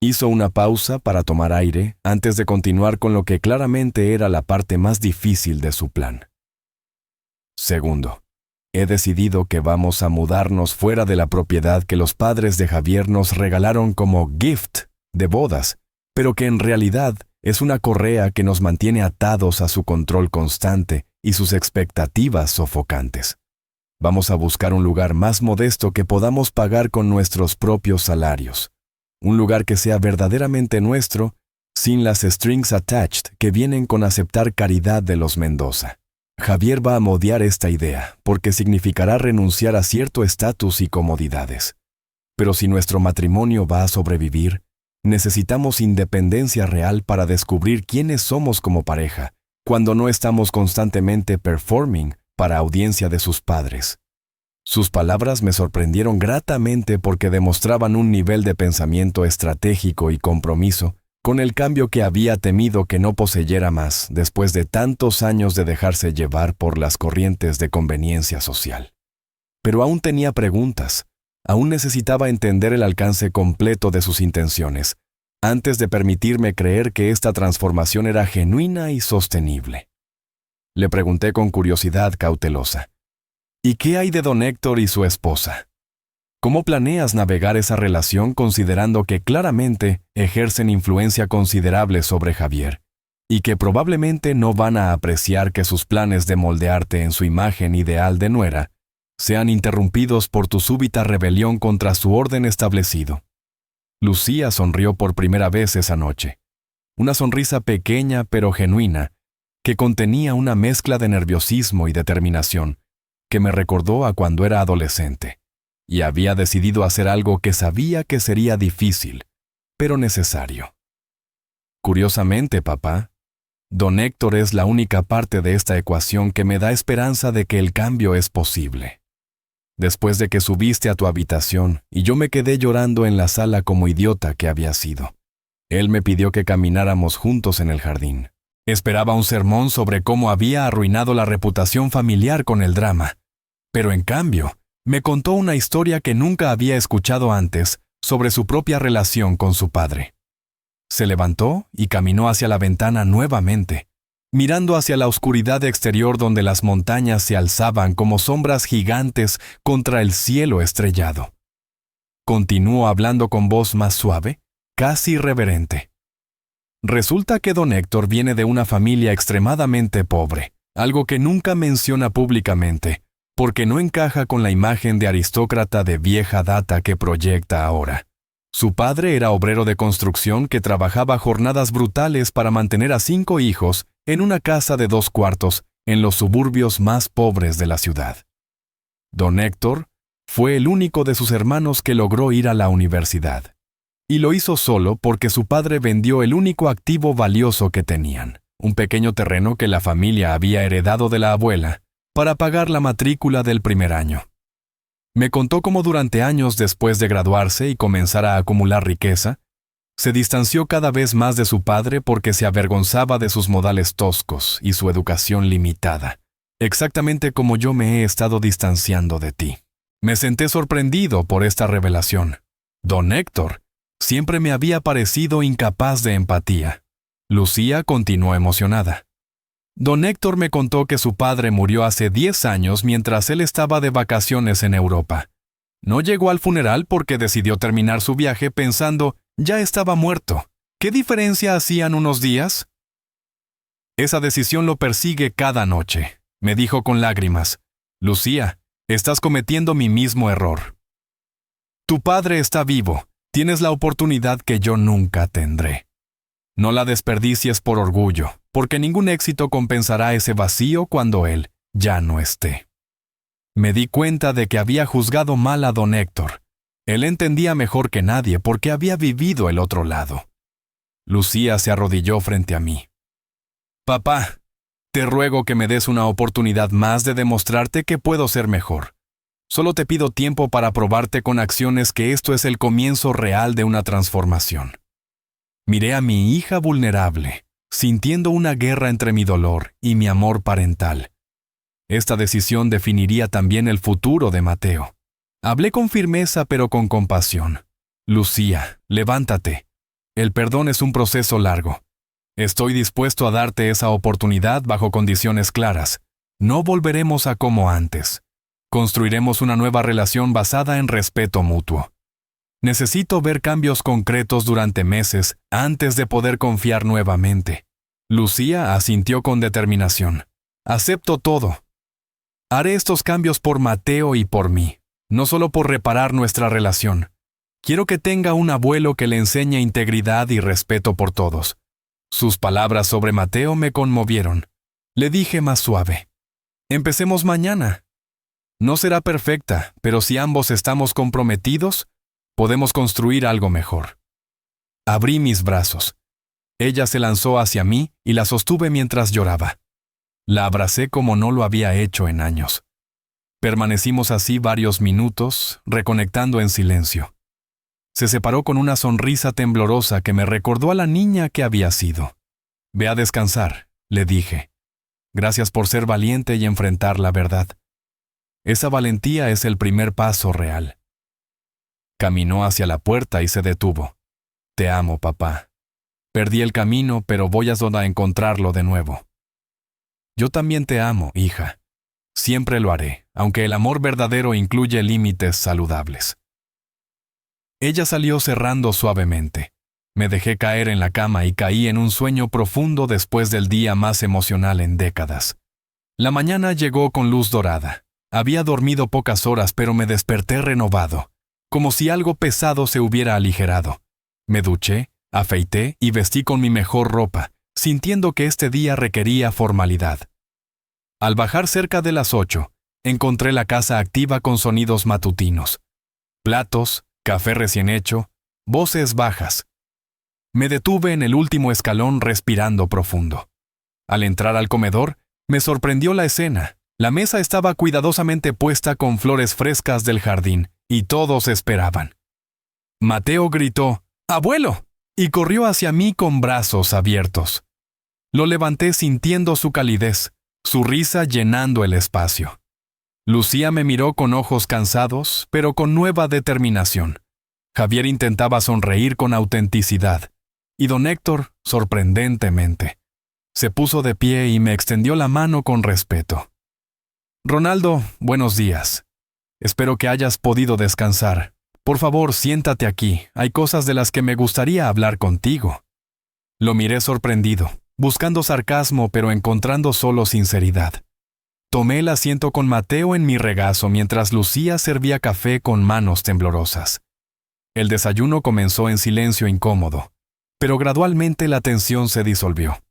Hizo una pausa para tomar aire antes de continuar con lo que claramente era la parte más difícil de su plan. Segundo, he decidido que vamos a mudarnos fuera de la propiedad que los padres de Javier nos regalaron como gift de bodas, pero que en realidad es una correa que nos mantiene atados a su control constante y sus expectativas sofocantes. Vamos a buscar un lugar más modesto que podamos pagar con nuestros propios salarios. Un lugar que sea verdaderamente nuestro, sin las strings attached que vienen con aceptar caridad de los Mendoza. Javier va a moldear esta idea, porque significará renunciar a cierto estatus y comodidades. Pero si nuestro matrimonio va a sobrevivir, Necesitamos independencia real para descubrir quiénes somos como pareja, cuando no estamos constantemente performing para audiencia de sus padres. Sus palabras me sorprendieron gratamente porque demostraban un nivel de pensamiento estratégico y compromiso con el cambio que había temido que no poseyera más después de tantos años de dejarse llevar por las corrientes de conveniencia social. Pero aún tenía preguntas, aún necesitaba entender el alcance completo de sus intenciones, antes de permitirme creer que esta transformación era genuina y sostenible. Le pregunté con curiosidad cautelosa, ¿y qué hay de don Héctor y su esposa? ¿Cómo planeas navegar esa relación considerando que claramente ejercen influencia considerable sobre Javier y que probablemente no van a apreciar que sus planes de moldearte en su imagen ideal de nuera sean interrumpidos por tu súbita rebelión contra su orden establecido? Lucía sonrió por primera vez esa noche. Una sonrisa pequeña pero genuina, que contenía una mezcla de nerviosismo y determinación, que me recordó a cuando era adolescente, y había decidido hacer algo que sabía que sería difícil, pero necesario. Curiosamente, papá, don Héctor es la única parte de esta ecuación que me da esperanza de que el cambio es posible. Después de que subiste a tu habitación y yo me quedé llorando en la sala como idiota que había sido, él me pidió que camináramos juntos en el jardín. Esperaba un sermón sobre cómo había arruinado la reputación familiar con el drama, pero en cambio, me contó una historia que nunca había escuchado antes sobre su propia relación con su padre. Se levantó y caminó hacia la ventana nuevamente, mirando hacia la oscuridad exterior donde las montañas se alzaban como sombras gigantes contra el cielo estrellado. Continuó hablando con voz más suave, casi reverente. Resulta que don Héctor viene de una familia extremadamente pobre, algo que nunca menciona públicamente, porque no encaja con la imagen de aristócrata de vieja data que proyecta ahora. Su padre era obrero de construcción que trabajaba jornadas brutales para mantener a 5 hijos en una casa de 2 cuartos en los suburbios más pobres de la ciudad. Don Héctor fue el único de sus hermanos que logró ir a la universidad. Y lo hizo solo porque su padre vendió el único activo valioso que tenían, un pequeño terreno que la familia había heredado de la abuela, para pagar la matrícula del primer año. Me contó cómo durante años después de graduarse y comenzar a acumular riqueza, se distanció cada vez más de su padre porque se avergonzaba de sus modales toscos y su educación limitada, exactamente como yo me he estado distanciando de ti. Me senté sorprendido por esta revelación. Don Héctor siempre me había parecido incapaz de empatía. Lucía continuó emocionada. Don Héctor me contó que su padre murió hace 10 años mientras él estaba de vacaciones en Europa. No llegó al funeral porque decidió terminar su viaje pensando, ya estaba muerto. ¿Qué diferencia hacían unos días? Esa decisión lo persigue cada noche, me dijo con lágrimas. Lucía, estás cometiendo mi mismo error. Tu padre está vivo. Tienes la oportunidad que yo nunca tendré. No la desperdicies por orgullo, porque ningún éxito compensará ese vacío cuando él ya no esté. Me di cuenta de que había juzgado mal a don Héctor. Él entendía mejor que nadie porque había vivido el otro lado. Lucía se arrodilló frente a mí. Papá, te ruego que me des una oportunidad más de demostrarte que puedo ser mejor. Solo te pido tiempo para probarte con acciones que esto es el comienzo real de una transformación. Miré a mi hija vulnerable, sintiendo una guerra entre mi dolor y mi amor parental. Esta decisión definiría también el futuro de Mateo. Hablé con firmeza pero con compasión. Lucía, levántate. El perdón es un proceso largo. Estoy dispuesto a darte esa oportunidad bajo condiciones claras. No volveremos a como antes. Construiremos una nueva relación basada en respeto mutuo. Necesito ver cambios concretos durante meses antes de poder confiar nuevamente. Lucía asintió con determinación. Acepto todo. Haré estos cambios por Mateo y por mí, no solo por reparar nuestra relación. Quiero que tenga un abuelo que le enseñe integridad y respeto por todos. Sus palabras sobre Mateo me conmovieron. Le dije más suave. Empecemos mañana. No será perfecta, pero si ambos estamos comprometidos, podemos construir algo mejor. Abrí mis brazos. Ella se lanzó hacia mí y la sostuve mientras lloraba. La abracé como no lo había hecho en años. Permanecimos así varios minutos, reconectando en silencio. Se separó con una sonrisa temblorosa que me recordó a la niña que había sido. «Ve a descansar», le dije. «Gracias por ser valiente y enfrentar la verdad. Esa valentía es el primer paso real». Caminó hacia la puerta y se detuvo. «Te amo, papá. Perdí el camino, pero voy a encontrarlo de nuevo». «Yo también te amo, hija. Siempre lo haré, aunque el amor verdadero incluye límites saludables». Ella salió cerrando suavemente. Me dejé caer en la cama y caí en un sueño profundo después del día más emocional en décadas. La mañana llegó con luz dorada. Había dormido pocas horas, pero me desperté renovado, como si algo pesado se hubiera aligerado. Me duché, afeité y vestí con mi mejor ropa, sintiendo que este día requería formalidad. Al bajar cerca de las 8, encontré la casa activa con sonidos matutinos. Platos, café recién hecho, voces bajas. Me detuve en el último escalón respirando profundo. Al entrar al comedor, me sorprendió la escena. La mesa estaba cuidadosamente puesta con flores frescas del jardín, y todos esperaban. Mateo gritó, «¡Abuelo!», y corrió hacia mí con brazos abiertos. Lo levanté sintiendo su calidez, su risa llenando el espacio. Lucía me miró con ojos cansados, pero con nueva determinación. Javier intentaba sonreír con autenticidad, y don Héctor, sorprendentemente, se puso de pie y me extendió la mano con respeto. «Ronaldo, buenos días. Espero que hayas podido descansar. Por favor, siéntate aquí. Hay cosas de las que me gustaría hablar contigo». Lo miré sorprendido, buscando sarcasmo pero encontrando solo sinceridad. Tomé el asiento con Mateo en mi regazo mientras Lucía servía café con manos temblorosas. El desayuno comenzó en silencio incómodo, pero gradualmente la tensión se disolvió.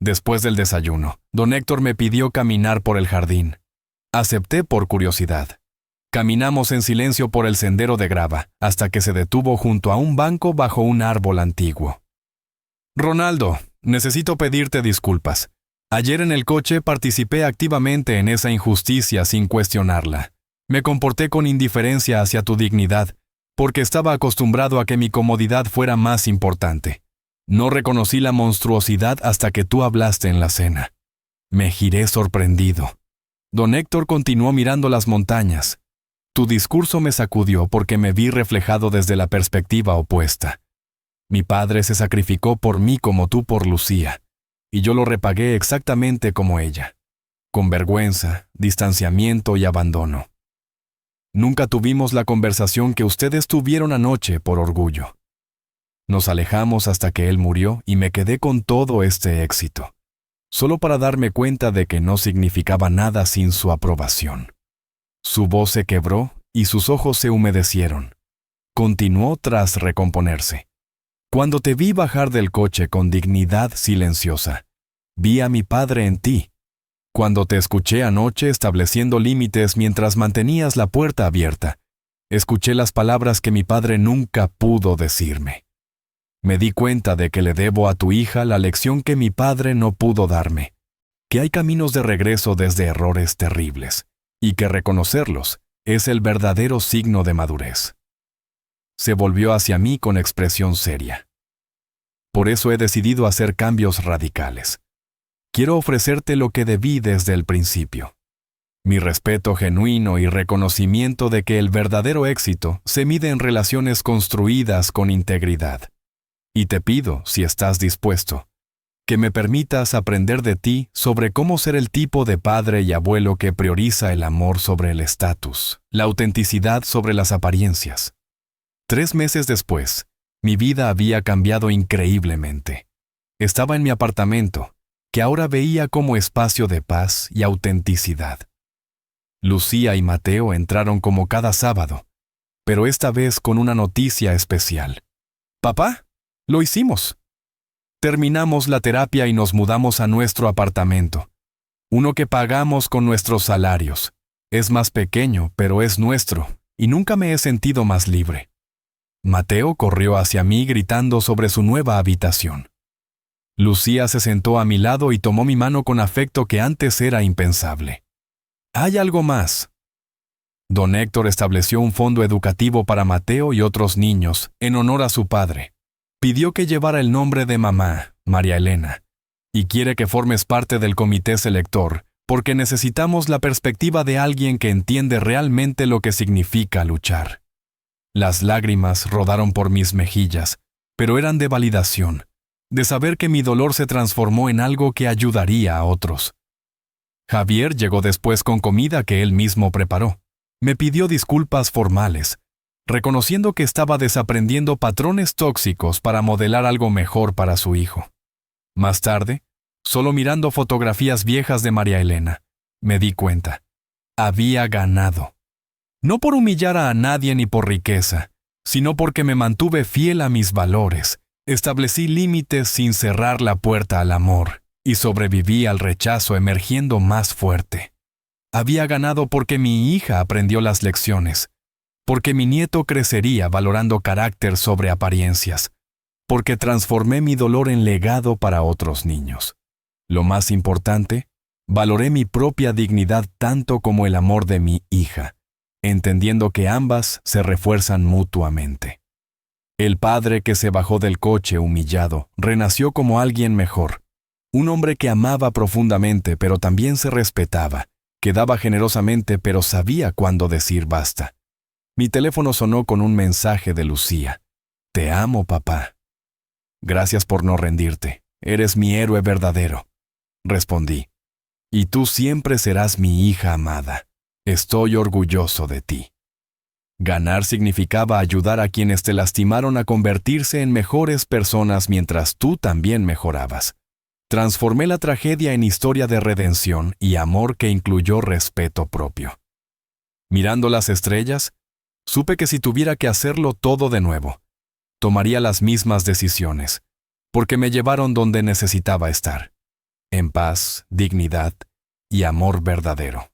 Después del desayuno, don Héctor me pidió caminar por el jardín. Acepté por curiosidad. Caminamos en silencio por el sendero de grava, hasta que se detuvo junto a un banco bajo un árbol antiguo. «Ronaldo, necesito pedirte disculpas. Ayer en el coche participé activamente en esa injusticia sin cuestionarla. Me comporté con indiferencia hacia tu dignidad, porque estaba acostumbrado a que mi comodidad fuera más importante. No reconocí la monstruosidad hasta que tú hablaste en la cena». Me giré sorprendido. Don Héctor continuó mirando las montañas. «Tu discurso me sacudió porque me vi reflejado desde la perspectiva opuesta. Mi padre se sacrificó por mí como tú por Lucía, y yo lo repagué exactamente como ella, con vergüenza, distanciamiento y abandono. Nunca tuvimos la conversación que ustedes tuvieron anoche por orgullo. Nos alejamos hasta que él murió y me quedé con todo este éxito, solo para darme cuenta de que no significaba nada sin su aprobación». Su voz se quebró y sus ojos se humedecieron. Continuó tras recomponerse. «Cuando te vi bajar del coche con dignidad silenciosa, vi a mi padre en ti. Cuando te escuché anoche estableciendo límites mientras mantenías la puerta abierta, escuché las palabras que mi padre nunca pudo decirme. Me di cuenta de que le debo a tu hija la lección que mi padre no pudo darme, que hay caminos de regreso desde errores terribles, y que reconocerlos es el verdadero signo de madurez». Se volvió hacia mí con expresión seria. «Por eso he decidido hacer cambios radicales. Quiero ofrecerte lo que debí desde el principio. Mi respeto genuino y reconocimiento de que el verdadero éxito se mide en relaciones construidas con integridad. Y te pido, si estás dispuesto, que me permitas aprender de ti sobre cómo ser el tipo de padre y abuelo que prioriza el amor sobre el estatus, la autenticidad sobre las apariencias». 3 meses después, mi vida había cambiado increíblemente. Estaba en mi apartamento, que ahora veía como espacio de paz y autenticidad. Lucía y Mateo entraron como cada sábado, pero esta vez con una noticia especial. «Papá, lo hicimos. Terminamos la terapia y nos mudamos a nuestro apartamento, uno que pagamos con nuestros salarios. Es más pequeño, pero es nuestro, y nunca me he sentido más libre». Mateo corrió hacia mí gritando sobre su nueva habitación. Lucía se sentó a mi lado y tomó mi mano con afecto que antes era impensable. «Hay algo más». Don Héctor estableció un fondo educativo para Mateo y otros niños, en honor a su padre. Pidió que llevara el nombre de mamá, María Elena, y quiere que formes parte del comité selector, porque necesitamos la perspectiva de alguien que entiende realmente lo que significa luchar. Las lágrimas rodaron por mis mejillas, pero eran de validación, de saber que mi dolor se transformó en algo que ayudaría a otros. Javier llegó después con comida que él mismo preparó. Me pidió disculpas formales, reconociendo que estaba desaprendiendo patrones tóxicos para modelar algo mejor para su hijo. Más tarde, solo mirando fotografías viejas de María Elena, me di cuenta. Había ganado. No por humillar a nadie ni por riqueza, sino porque me mantuve fiel a mis valores, establecí límites sin cerrar la puerta al amor y sobreviví al rechazo emergiendo más fuerte. Había ganado porque mi hija aprendió las lecciones, porque mi nieto crecería valorando carácter sobre apariencias, porque transformé mi dolor en legado para otros niños. Lo más importante, valoré mi propia dignidad tanto como el amor de mi hija, entendiendo que ambas se refuerzan mutuamente. El padre que se bajó del coche humillado renació como alguien mejor, un hombre que amaba profundamente pero también se respetaba, que daba generosamente pero sabía cuándo decir basta. Mi teléfono sonó con un mensaje de Lucía. «Te amo, papá». «Gracias por no rendirte. Eres mi héroe verdadero», respondí. «Y tú siempre serás mi hija amada. Estoy orgulloso de ti». Ganar significaba ayudar a quienes te lastimaron a convertirse en mejores personas mientras tú también mejorabas. Transformé la tragedia en historia de redención y amor que incluyó respeto propio. Mirando las estrellas, supe que si tuviera que hacerlo todo de nuevo, tomaría las mismas decisiones, porque me llevaron donde necesitaba estar, en paz, dignidad y amor verdadero.